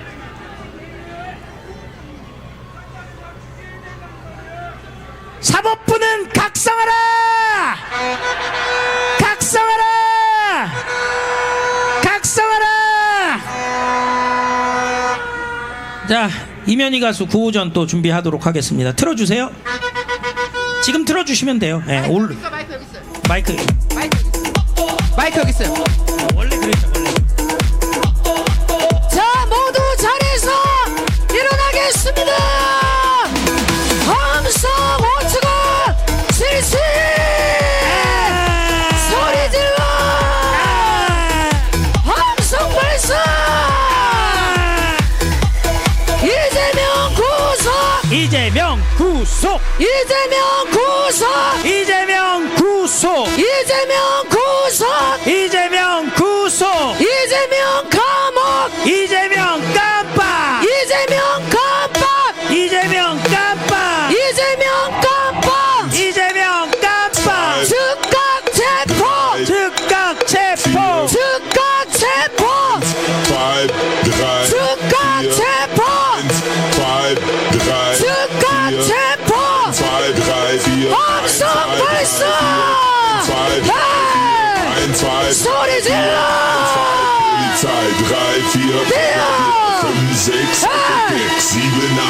사법부는 각성하라! 각성하라! 각성하라! 자, 이면희 가수 구호전 또 준비하도록 하겠습니다. 틀어주세요. 지금 틀어주시면 돼요. 네, 마이크 마이크 여기 있어요. 원래 그랬죠 원래. 자, 모두 자리에서 일어나겠습니다. 함성 호투가 실시 소리 질러 함성 발사 이재명 구속 이재명 구속! 이재명 구속 이재명 구속! 이재명 구속 이재명 구속! 이재명 감옥 이재명 깜빡! 이재명 깜빡 이재명 깜빡! 이재명 깜빡 이재명 깜빡! 즉각 체포 즉각 체포! 즉각 체포 5, 3, 즉각 4, 체포 5, 3, 즉각 4, 체포 5, 3, 4, 함성 발사 5, 1, 2, 소리 질러 Polizei 3, 4, 5, 6, 7, 8,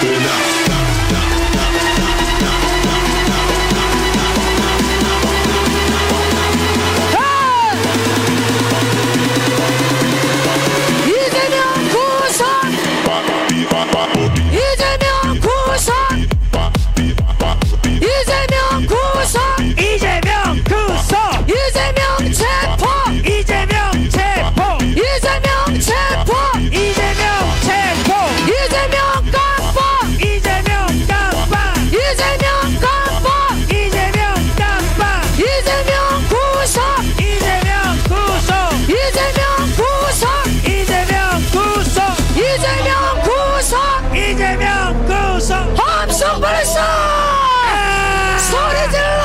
gute Nacht. 이재명 구속 이재명 구속 이재명 구속 이재명 구속! 이재명 체포 이재명 체포! 이재명 체포 이재명 체포! 이재명 깜빡 이재명 깜빡! 이재명 깜빡 이재명 깜빡! 이재명 구속 이재명 구속! 이재명 구속 이재명 구속! 이재명 구속 이재명 구속! 함성 발사 소리 질러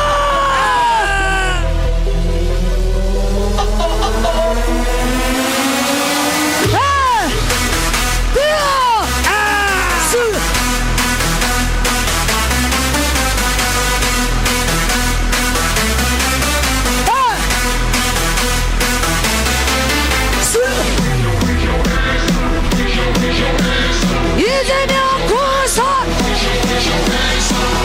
뛰어 이재명 구속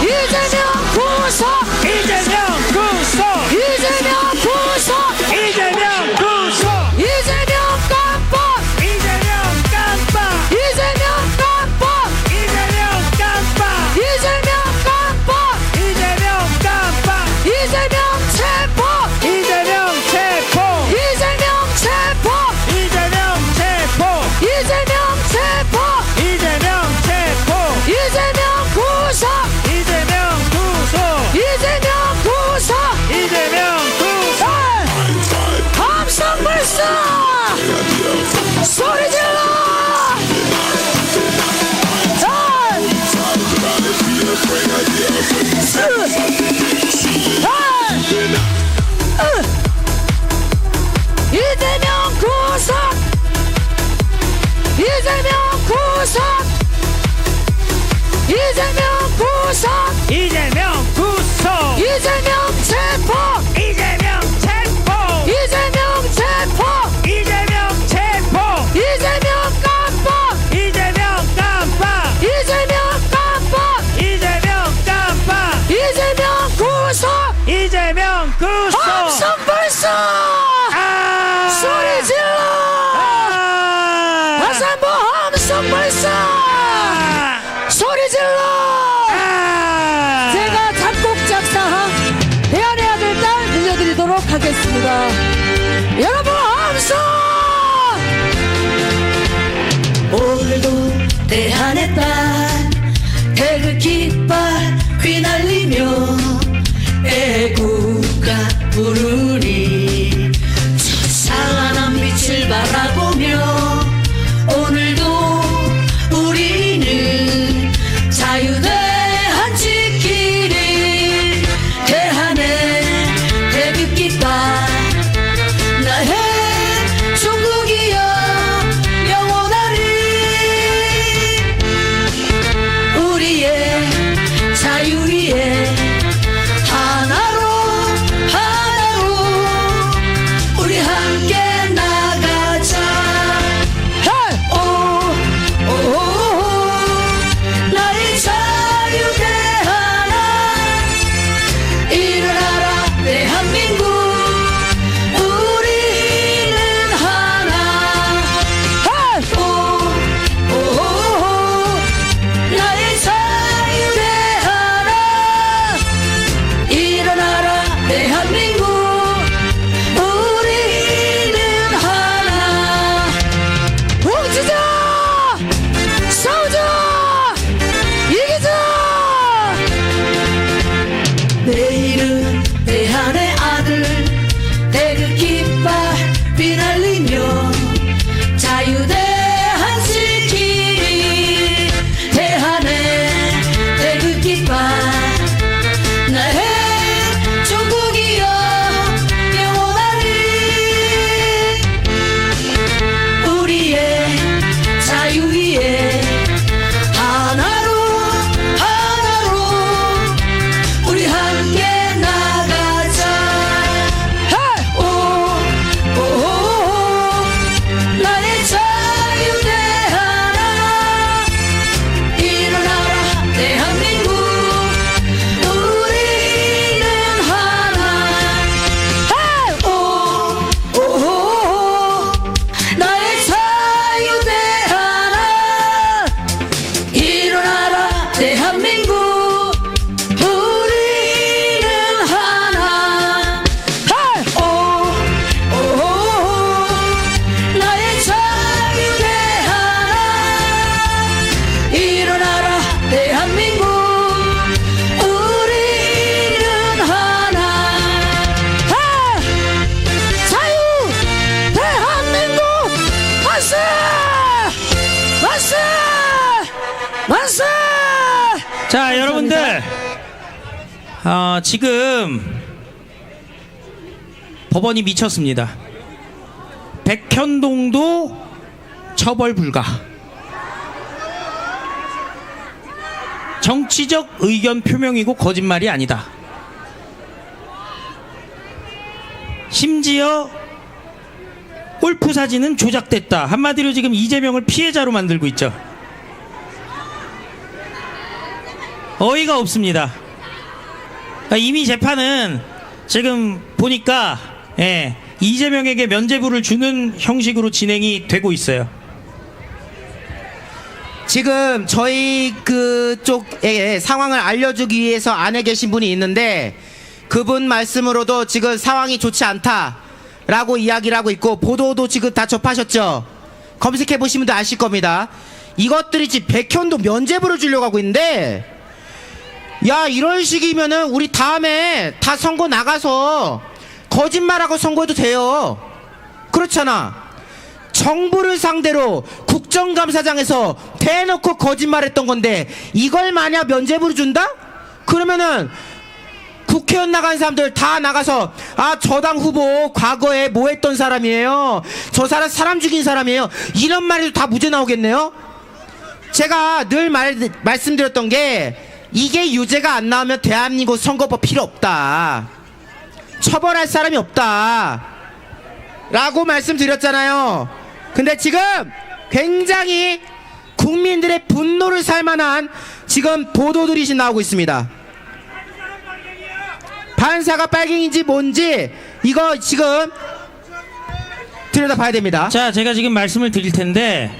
이재명 구속 이재명 구속! 이재명 구속 이재명 구속! 이재명 깜빡 이재명 깜빡! 이재명 깜빡 이재명 깜빡! 이재명 깜빡 이재명 깜빡! 이재명 체포 이재명 체포! 이재명 체포 이재명 체포! 이재명 체포 이재명 체포! 이재명 구속 이재명 구속! 이재명 구속 이재명 구속! 함성 발사 소리 질러 이재명 구속 이재명 구속 이재명 구속 이재명 구속! 이재명 체포 이재명 체포! 이재명 체포 이재명 체포! 이재명 깜빡 이재명 깜빡! 이재명 깜빡 이재명 깜빡! 이재명 구속 이재명 구속! 함성 발사 아! 소리 질러 아! 다시 한번 함성 발사 소리 질러 아! 제가 작곡 작사한 대한의 아들 딸 들려드리도록 하겠습니다. 여러분 함성 오늘도 대한의 딸 태극 깃발 휘날리며 애국가 부르니 저 찬란한 빛을 바라보며 오늘도 우리는 자유대한 지키리 대한의 태극 깃발 나의 종국이여 영원하리 우리의 자, 여러분들, 지금 법원이 미쳤습니다. 백현동도 처벌 불가. 정치적 의견 표명이고 거짓말이 아니다. 심지어 골프 사진은 조작됐다. 한마디로 지금 이재명을 피해자로 만들고 있죠. 어이가 없습니다. 이미 재판은 지금 보니까 이재명에게 면죄부를 주는 형식으로 진행이 되고 있어요. 지금 저희 그쪽에 상황을 알려주기 위해서 안에 계신 분이 있는데 그분 말씀으로도 지금 상황이 좋지 않다라고 이야기를 하고 있고 보도도 지금 다 접하셨죠? 검색해 보시면 아실 겁니다. 이것들이 지금 백현도 면죄부를 주려고 하고 있는데 야, 이런 식이면은 우리 다음에 다 선거 나가서 거짓말하고 선거해도 돼요. 그렇잖아. 정부를 상대로 국정감사장에서 대놓고 거짓말했던 건데 이걸 만약 면죄부를 준다? 그러면은 국회의원 나간 사람들 다 나가서 아, 저당 후보 과거에 뭐 했던 사람이에요, 저 사람 사람 죽인 사람이에요, 이런 말이 다 무죄 나오겠네요. 제가 늘 말씀드렸던 게 이게 유죄가 안 나오면 대한민국 선거법 필요 없다, 처벌할 사람이 없다 라고 말씀드렸잖아요. 근데 지금 굉장히 국민들의 분노를 살만한 지금 보도들이 지금 나오고 있습니다. 판사가 빨갱인지 뭔지 이거 지금 들여다봐야 됩니다. 자, 제가 지금 말씀을 드릴 텐데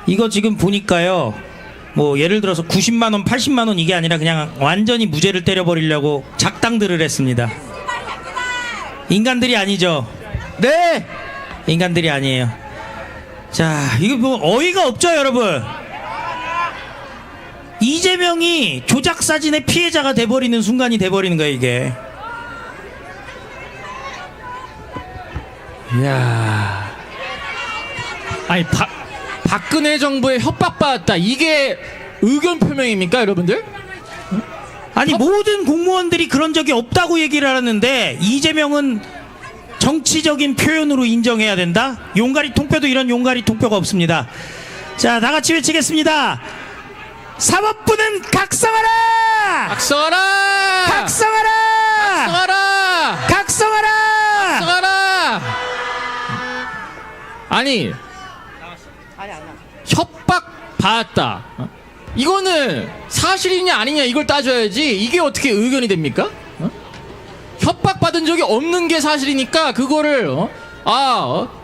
이거 지금 보니까요, 뭐 예를 들어서 90만원 80만원 이게 아니라 그냥 완전히 무죄를 때려버리려고 작당들을 했습니다. 인간들이 아니죠. 네, 인간들이 아니에요. 자, 이거 뭐 어이가 없죠, 여러분. 이재명이 조작 사진의 피해자가 돼버리는 순간이 돼버리는 거예요, 이게. 이야. 아니, 박근혜 정부의 협박받았다. 이게 의견 표명입니까, 여러분들? 아니, 모든 공무원들이 그런 적이 없다고 얘기를 하는데 이재명은 정치적인 표현으로 인정해야 된다? 용가리 통뼈도 이런 용가리 통뼈가 없습니다. 자, 다 같이 외치겠습니다. 사법부는 각성하라! 각성하라! 각성하라! 각성하라! 각성하라! 각성하라! 아니, 협박 받았다. 이거는 사실이냐 아니냐 이걸 따져야지 이게 어떻게 의견이 됩니까? 협박받은 적이 없는 게 사실이니까 그거를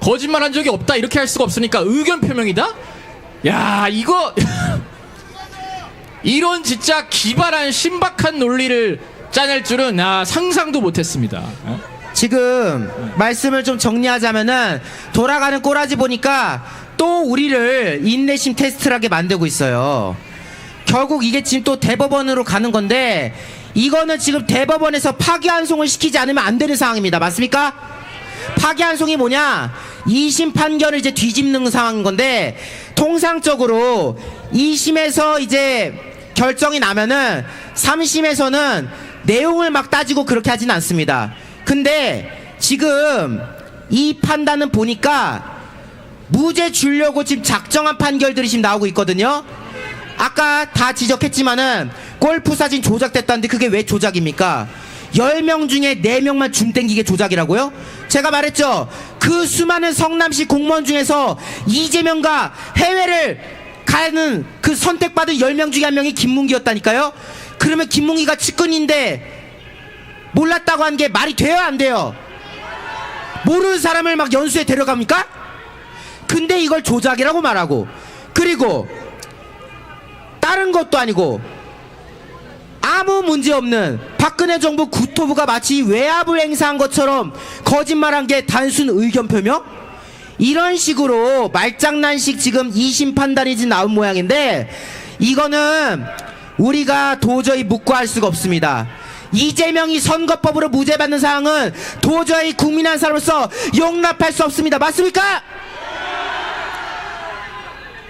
거짓말한 적이 없다 이렇게 할 수가 없으니까 의견 표명이다? 야, 이거 이런 진짜 기발한 신박한 논리를 짜낼 줄은 상상도 못했습니다. 지금 말씀을 좀 정리하자면은 돌아가는 꼬라지 보니까 또 우리를 인내심 테스트하게 만들고 있어요. 결국 이게 지금 또 대법원으로 가는 건데 이거는 지금 대법원에서 파기환송을 시키지 않으면 안 되는 상황입니다. 맞습니까? 파기환송이 뭐냐? 2심 판결을 이제 뒤집는 상황인 건데 통상적으로 2심에서 이제 결정이 나면은 3심에서는 내용을 막 따지고 그렇게 하진 않습니다. 근데 지금 이 판단은 보니까 무죄 주려고 지금 작정한 판결들이 지금 나오고 있거든요. 아까 다 지적했지만은 골프 사진 조작됐다는데 그게 왜 조작입니까? 10명 중에 4명만 줌 땡기게 조작이라고요? 제가 말했죠. 그 수많은 성남시 공무원 중에서 이재명과 해외를 가는 그 선택받은 10명 중에 한 명이 김문기였다니까요. 그러면 김문기가 측근인데 몰랐다고 한 게 말이 돼요, 안 돼요? 모르는 사람을 막 연수에 데려갑니까? 근데 이걸 조작이라고 말하고, 그리고 다른 것도 아니고 아무 문제 없는 박근혜 정부 국토부가 마치 외압을 행사한 것처럼 거짓말한 게 단순 의견 표명? 이런 식으로 말장난식 지금 2심 판단이 지금 나온 모양인데 이거는 우리가 도저히 묵과할 수가 없습니다. 이재명이 선거법으로 무죄받는 상황은 도저히 국민 한 사람으로서 용납할 수 없습니다. 맞습니까?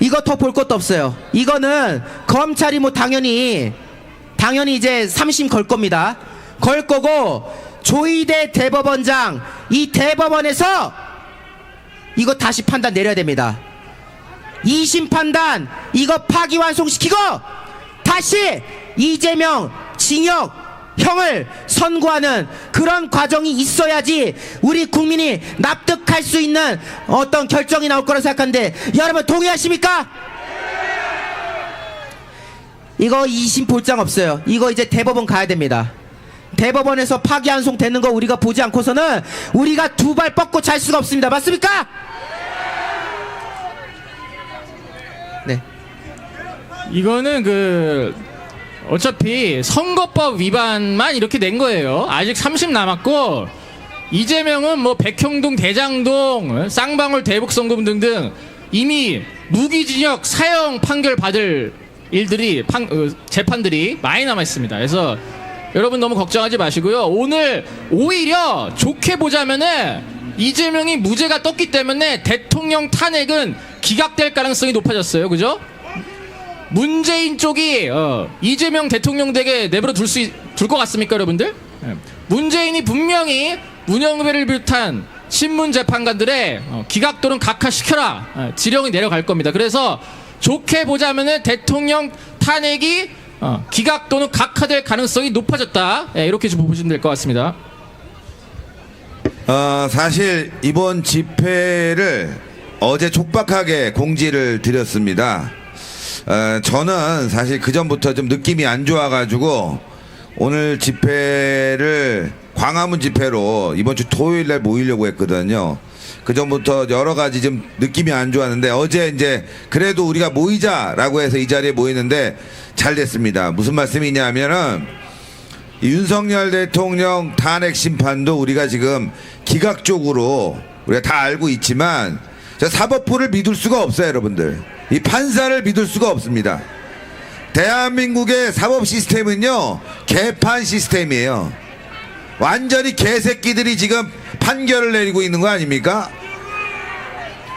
이거 더 볼 것도 없어요. 이거는 검찰이 뭐 당연히 이제 3심 걸 겁니다. 걸 거고 조희대 대법원장 이 대법원에서 이거 다시 판단 내려야 됩니다. 2심 판단 이거 파기환송시키고 다시 이재명 징역형을 선고하는 그런 과정이 있어야지 우리 국민이 납득할 수 있는 어떤 결정이 나올 거라 생각하는데 여러분 동의하십니까? 이거 2심 볼장 없어요. 이거 이제 대법원 가야 됩니다. 대법원에서 파기환송 되는 거 우리가 보지 않고서는 우리가 두 발 뻗고 잘 수가 없습니다. 맞습니까? 네. 이거는 어차피 선거법 위반만 이렇게 낸 거예요. 아직 3심 남았고 이재명은 뭐 백형동, 대장동, 쌍방울 대북송금 등등 이미 무기징역 사형 판결 받을 일들이 재판들이 많이 남아 있습니다. 그래서 여러분 너무 걱정하지 마시고요. 오늘 오히려 좋게 보자면은 이재명이 무죄가 떴기 때문에 대통령 탄핵은 기각될 가능성이 높아졌어요. 그죠? 문재인 쪽이 이재명 대통령 댁에 내버려 둘 것 같습니까, 여러분들? 문재인이 분명히 문영배를 비롯한 신문 재판관들의 기각 또는 각하시켜라 지령이 내려갈 겁니다. 그래서 좋게 보자면은 대통령 탄핵이 기각 또는 각하될 가능성이 높아졌다. 이렇게 좀 보시면 될 것 같습니다. 사실 이번 집회를 어제 촉박하게 공지를 드렸습니다. 저는 사실 그 전부터 좀 느낌이 안 좋아가지고 오늘 집회를 광화문 집회로 이번 주 토요일 날 모이려고 했거든요. 그 전부터 여러 가지 좀 느낌이 안 좋았는데 어제 이제 그래도 우리가 모이자라고 해서 이 자리에 모이는데 잘 됐습니다. 무슨 말씀이냐면은 윤석열 대통령 탄핵 심판도 우리가 지금 기각적으로 우리가 다 알고 있지만 저 사법부를 믿을 수가 없어요, 여러분들. 이 판사를 믿을 수가 없습니다. 대한민국의 사법 시스템은요 개판 시스템이에요. 완전히 개새끼들이 지금 판결을 내리고 있는 거 아닙니까?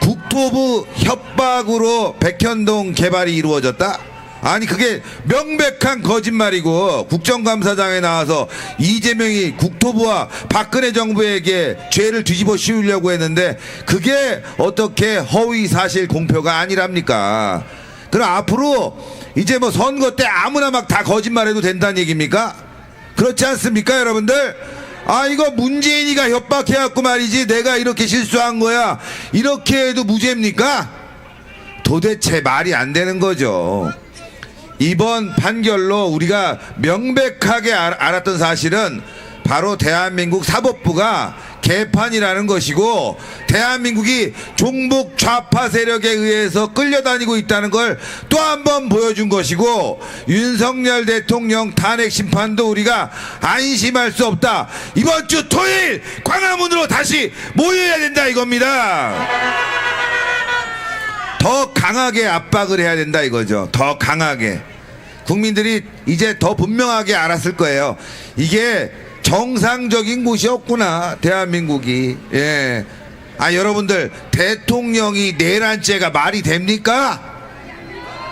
국토부 협박으로 백현동 개발이 이루어졌다? 아니 그게 명백한 거짓말이고 국정감사장에 나와서 이재명이 국토부와 박근혜 정부에게 죄를 뒤집어 씌우려고 했는데 그게 어떻게 허위 사실 공표가 아니랍니까? 그럼 앞으로 이제 뭐 선거 때 아무나 막 다 거짓말해도 된다는 얘기입니까? 그렇지 않습니까, 여러분들? 아 이거 문재인이가 협박해갖고 말이지 내가 이렇게 실수한 거야 이렇게 해도 무죄입니까? 도대체 말이 안 되는 거죠. 이번 판결로 우리가 명백하게 알았던 사실은 바로 대한민국 사법부가 개판이라는 것이고 대한민국이 종북 좌파 세력에 의해서 끌려다니고 있다는 걸 또 한 번 보여준 것이고 윤석열 대통령 탄핵 심판도 우리가 안심할 수 없다. 이번 주 토요일 광화문으로 다시 모여야 된다 이겁니다. 더 강하게 압박을 해야 된다 이거죠. 더 강하게. 국민들이 이제 더 분명하게 알았을 거예요. 이게 정상적인 곳이었구나 대한민국이. 예. 아 여러분들 대통령이 내란죄가 말이 됩니까?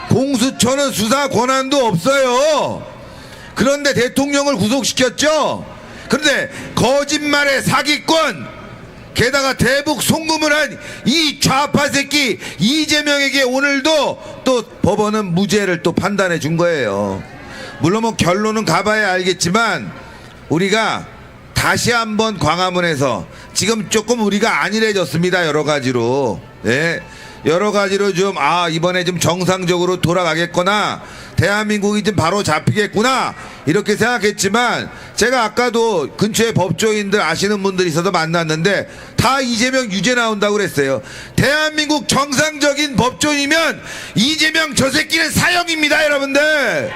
공수처는 수사 권한도 없어요. 그런데 대통령을 구속시켰죠. 그런데 거짓말의 사기꾼 게다가 대북 송금을 한 이 좌파 새끼 이재명에게 오늘도 또 법원은 무죄를 또 판단해 준 거예요. 물론 뭐 결론은 가봐야 알겠지만 우리가 다시 한번 광화문에서 지금 조금 우리가 안일해졌습니다. 여러 가지로. 예. 여러 가지로 좀 이번에 좀 정상적으로 돌아가겠거나 대한민국이 좀 바로 잡히겠구나 이렇게 생각했지만 제가 아까도 근처에 법조인들 아시는 분들이 있어서 만났는데 다 이재명 유죄 나온다고 그랬어요. 대한민국 정상적인 법조인이면 이재명 저 새끼는 사형입니다, 여러분들.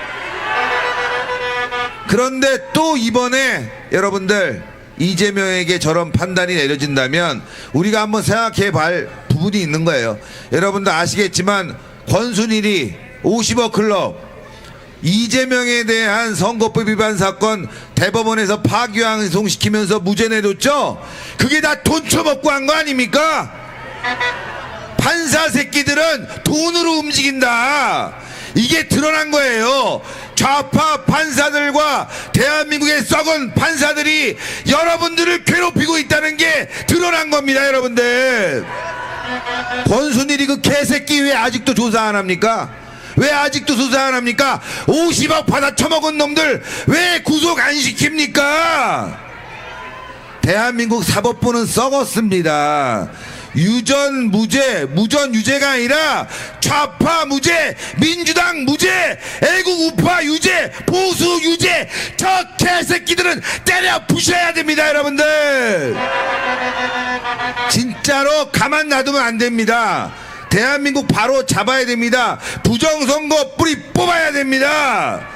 그런데 또 이번에 여러분들 이재명에게 저런 판단이 내려진다면 우리가 한번 생각해 볼 부분이 있는 거예요. 여러분들 아시겠지만 권순일이 50억 클럽 이재명에 대한 선거법 위반 사건 대법원에서 파기환송시키면서 무죄 내줬죠. 그게 다 돈 처먹고 한 거 아닙니까? 판사 새끼들은 돈으로 움직인다. 이게 드러난 거예요. 좌파 판사들과 대한민국의 썩은 판사들이 여러분들을 괴롭히고 있다는 게 드러난 겁니다, 여러분들. 권순일이 그 개새끼 왜 아직도 조사 안 합니까? 왜 아직도 수사 안 합니까? 50억 받아 처먹은 놈들 왜 구속 안 시킵니까? 대한민국 사법부는 썩었습니다. 유전 무죄, 무전 유죄가 아니라 좌파 무죄, 민주당 무죄, 애국 우파 유죄, 보수 유죄. 저 개새끼들은 때려 부셔야 됩니다, 여러분들. 진짜로 가만 놔두면 안 됩니다. 대한민국 바로 잡아야 됩니다. 부정선거 뿌리 뽑아야 됩니다.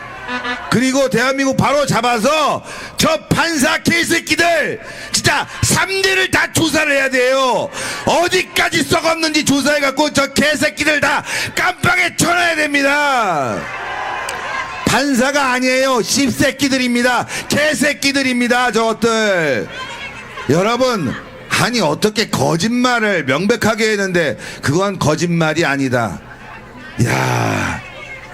그리고 대한민국 바로 잡아서 저 판사 개새끼들 진짜 3대를 다 조사를 해야 돼요. 어디까지 썩었는지 조사해갖고 저 개새끼들 다 깜빵에 쳐놔야 됩니다. 판사가 아니에요. 씹새끼들입니다. 개새끼들입니다, 저것들. 여러분, 아니 어떻게 거짓말을 명백하게 했는데 그건 거짓말이 아니다. 야,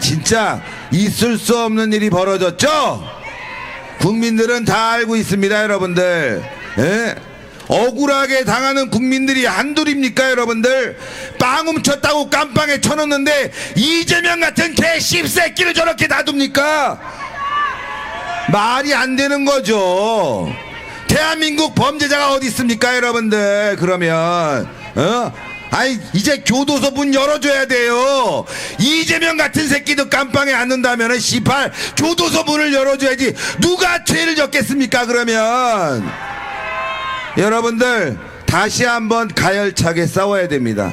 진짜 있을 수 없는 일이 벌어졌죠? 국민들은 다 알고 있습니다, 여러분들. 예? 억울하게 당하는 국민들이 한둘입니까, 여러분들? 빵 훔쳤다고 깜빵에 쳐놓는데 이재명 같은 개 씹새끼를 저렇게 놔둡니까? 말이 안 되는 거죠. 대한민국 범죄자가 어디 있습니까, 여러분들? 그러면 아니 이제 교도소 문 열어줘야 돼요. 이재명 같은 새끼도 깜빵에 앉는다면은 시팔 교도소 문을 열어줘야지. 누가 죄를 졌겠습니까? 그러면 여러분들 다시 한번 가열차게 싸워야 됩니다.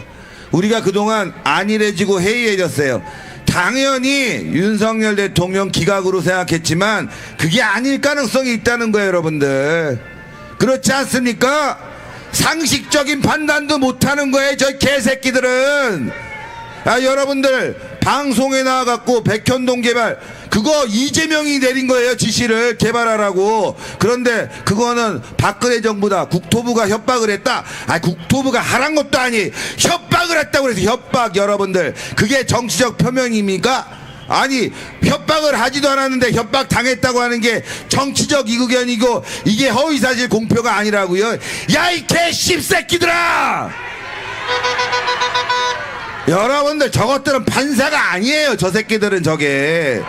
우리가 그동안 안일해지고 해이해졌어요. 당연히 윤석열 대통령 기각으로 생각했지만 그게 아닐 가능성이 있다는 거예요, 여러분들. 그렇지 않습니까? 상식적인 판단도 못하는 거예요, 저 개새끼들은. 아, 여러분들 방송에 나와갖고 백현동 개발 그거 이재명이 내린 거예요, 지시를 개발하라고. 그런데 그거는 박근혜 정부다, 국토부가 협박을 했다. 아, 국토부가 하란 것도 아니 협박을 했다고 그래서 협박. 여러분들 그게 정치적 표명입니까? 아니 협박을 하지도 않았는데 협박 당했다고 하는 게 정치적 이의견이고 이게 허위사실 공표가 아니라고요. 야, 이 개 씹새끼들아, 여러분들 저것들은 판사가 아니에요. 저 새끼들은 저게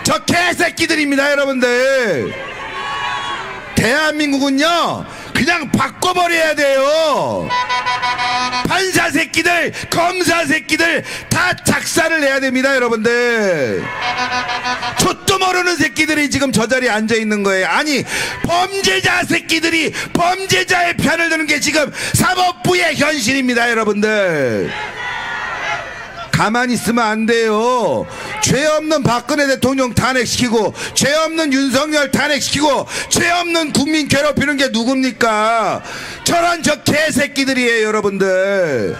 저 개새끼들입니다, 여러분들. 대한민국은요 그냥 바꿔버려야 돼요. 판사 새끼들, 검사 새끼들 다 작살을 내야 됩니다, 여러분들. 족도 모르는 새끼들이 지금 저 자리에 앉아있는 거예요. 아니 범죄자 새끼들이 범죄자의 편을 드는 게 지금 사법부의 현실입니다, 여러분들. 가만히 있으면 안 돼요. 죄 없는 박근혜 대통령 탄핵시키고 죄 없는 윤석열 탄핵시키고 죄 없는 국민 괴롭히는 게 누굽니까? 저런 저 개새끼들이에요, 여러분들.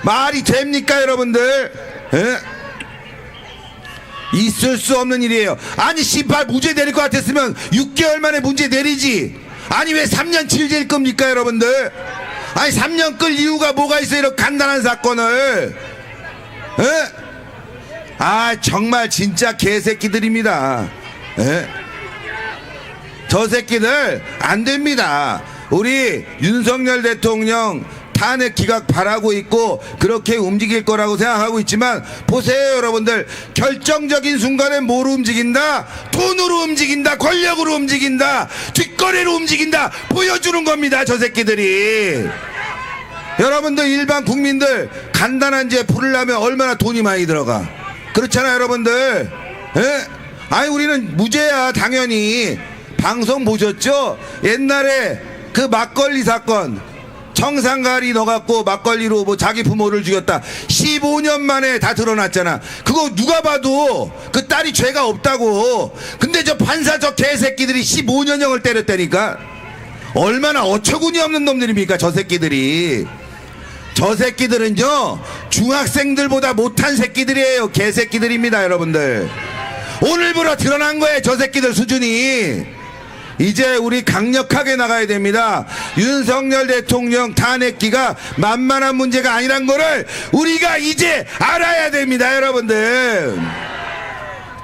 말이 됩니까, 여러분들? 에? 있을 수 없는 일이에요. 아니 씨발 무죄 내릴 것 같았으면 6개월 만에 무죄 내리지. 아니 왜 3년 질 겁니까, 여러분들? 아니 3년 끌 이유가 뭐가 있어요, 이렇게 간단한 사건을. 에? 아, 정말 진짜 개새끼들입니다. 에? 저 새끼들 안 됩니다. 우리 윤석열 대통령 탄핵 기각 바라고 있고 그렇게 움직일 거라고 생각하고 있지만 보세요, 여러분들. 결정적인 순간에 뭐로 움직인다? 돈으로 움직인다, 권력으로 움직인다, 뒷거래로 움직인다 보여주는 겁니다, 저 새끼들이. 여러분들 일반 국민들 간단한 제 풀으려면 얼마나 돈이 많이 들어가. 그렇잖아요, 여러분들. 에? 아니 우리는 무죄야, 당연히. 방송 보셨죠? 옛날에 그 막걸리 사건, 청산가리 넣어갖고 막걸리로 뭐 자기 부모를 죽였다, 15년 만에 다 드러났잖아. 그거 누가 봐도 그 딸이 죄가 없다고. 근데 저 판사 저 개새끼들이 15년형을 때렸다니까. 얼마나 어처구니 없는 놈들입니까, 저 새끼들이. 저 새끼들은요 중학생들보다 못한 새끼들이에요. 개새끼들입니다, 여러분들. 오늘부터 드러난 거예요, 저 새끼들 수준이. 이제 우리 강력하게 나가야 됩니다. 윤석열 대통령 탄핵기가 만만한 문제가 아니란 거를 우리가 이제 알아야 됩니다, 여러분들.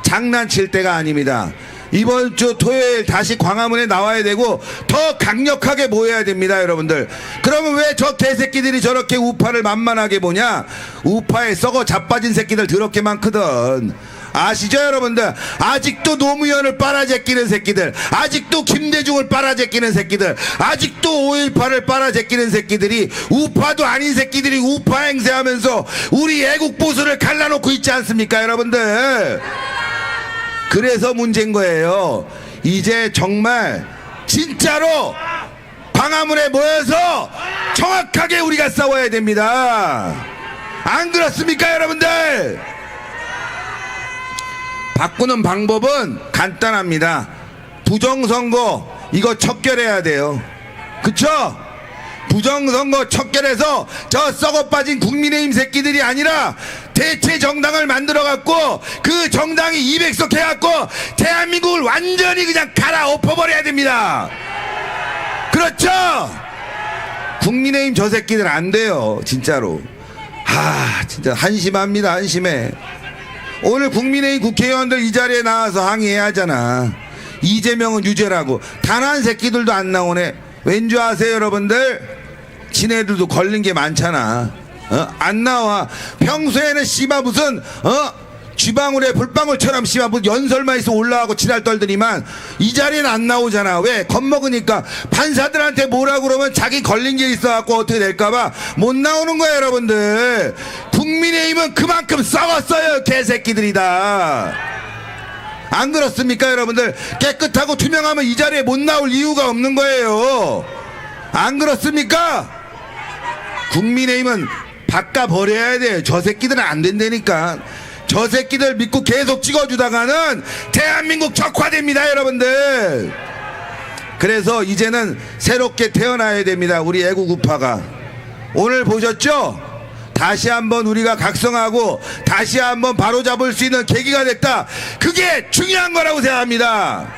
장난칠 때가 아닙니다. 이번 주 토요일 다시 광화문에 나와야 되고 더 강력하게 모여야 됩니다, 여러분들. 그러면 왜 저 개새끼들이 저렇게 우파를 만만하게 보냐? 우파에 썩어 자빠진 새끼들 더럽게 많거든. 아시죠, 여러분들? 아직도 노무현을 빨아제끼는 새끼들, 아직도 김대중을 빨아제끼는 새끼들, 아직도 5.18을 빨아제끼는 새끼들이 우파도 아닌 새끼들이 우파 행세하면서 우리 애국보수를 갈라놓고 있지 않습니까, 여러분들? 그래서 문제인 거예요. 이제 정말 진짜로 광화문에 모여서 정확하게 우리가 싸워야 됩니다. 안 그렇습니까, 여러분들? 바꾸는 방법은 간단합니다. 부정선거 이거 척결해야 돼요. 그쵸? 부정선거 척결해서 저 썩어빠진 국민의힘 새끼들이 아니라 대체 정당을 만들어갖고 그 정당이 200석 해갖고 대한민국을 완전히 그냥 갈아엎어버려야 됩니다. 그렇죠? 국민의힘 저 새끼들 안 돼요, 진짜로. 진짜 한심합니다, 한심해. 오늘 국민의힘 국회의원들 이 자리에 나와서 항의해야 하잖아. 이재명은 유죄라고. 단 한 새끼들도 안 나오네. 왠 줄 아세요, 여러분들? 지네들도 걸린 게 많잖아. 안 나와. 평소에는 씨바 무슨 쥐방울에 불방울처럼 씨바 무슨 연설만 있어 올라가고 지랄 떨더니만 이 자리는 안 나오잖아. 왜? 겁먹으니까. 판사들한테 뭐라 그러면 자기 걸린 게 있어갖고 어떻게 될까봐 못 나오는 거야, 여러분들. 국민의힘은 그만큼 썩었어요, 개새끼들이다. 안 그렇습니까, 여러분들? 깨끗하고 투명하면 이 자리에 못 나올 이유가 없는 거예요. 안 그렇습니까? 국민의힘은 바꿔버려야 돼요. 저 새끼들은 안 된다니까. 저 새끼들 믿고 계속 찍어주다가는 대한민국 적화됩니다, 여러분들. 그래서 이제는 새롭게 태어나야 됩니다, 우리 애국우파가. 오늘 보셨죠? 다시 한번 우리가 각성하고 다시 한번 바로잡을 수 있는 계기가 됐다. 그게 중요한 거라고 생각합니다.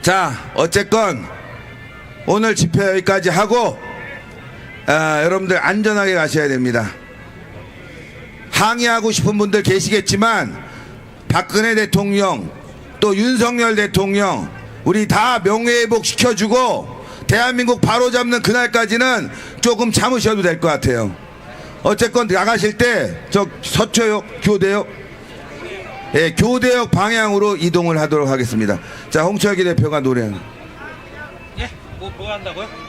자, 어쨌건 오늘 집회 여기까지 하고 여러분들 안전하게 가셔야 됩니다. 항의하고 싶은 분들 계시겠지만 박근혜 대통령 또 윤석열 대통령 우리 다 명예회복 시켜주고 대한민국 바로잡는 그날까지는 조금 참으셔도 될 것 같아요. 어쨌건 나가실 때 저 서초역 교대역, 예, 교대역 방향으로 이동을 하도록 하겠습니다. 자, 홍철기 대표가 노래하는. 예? 뭐 한다고요?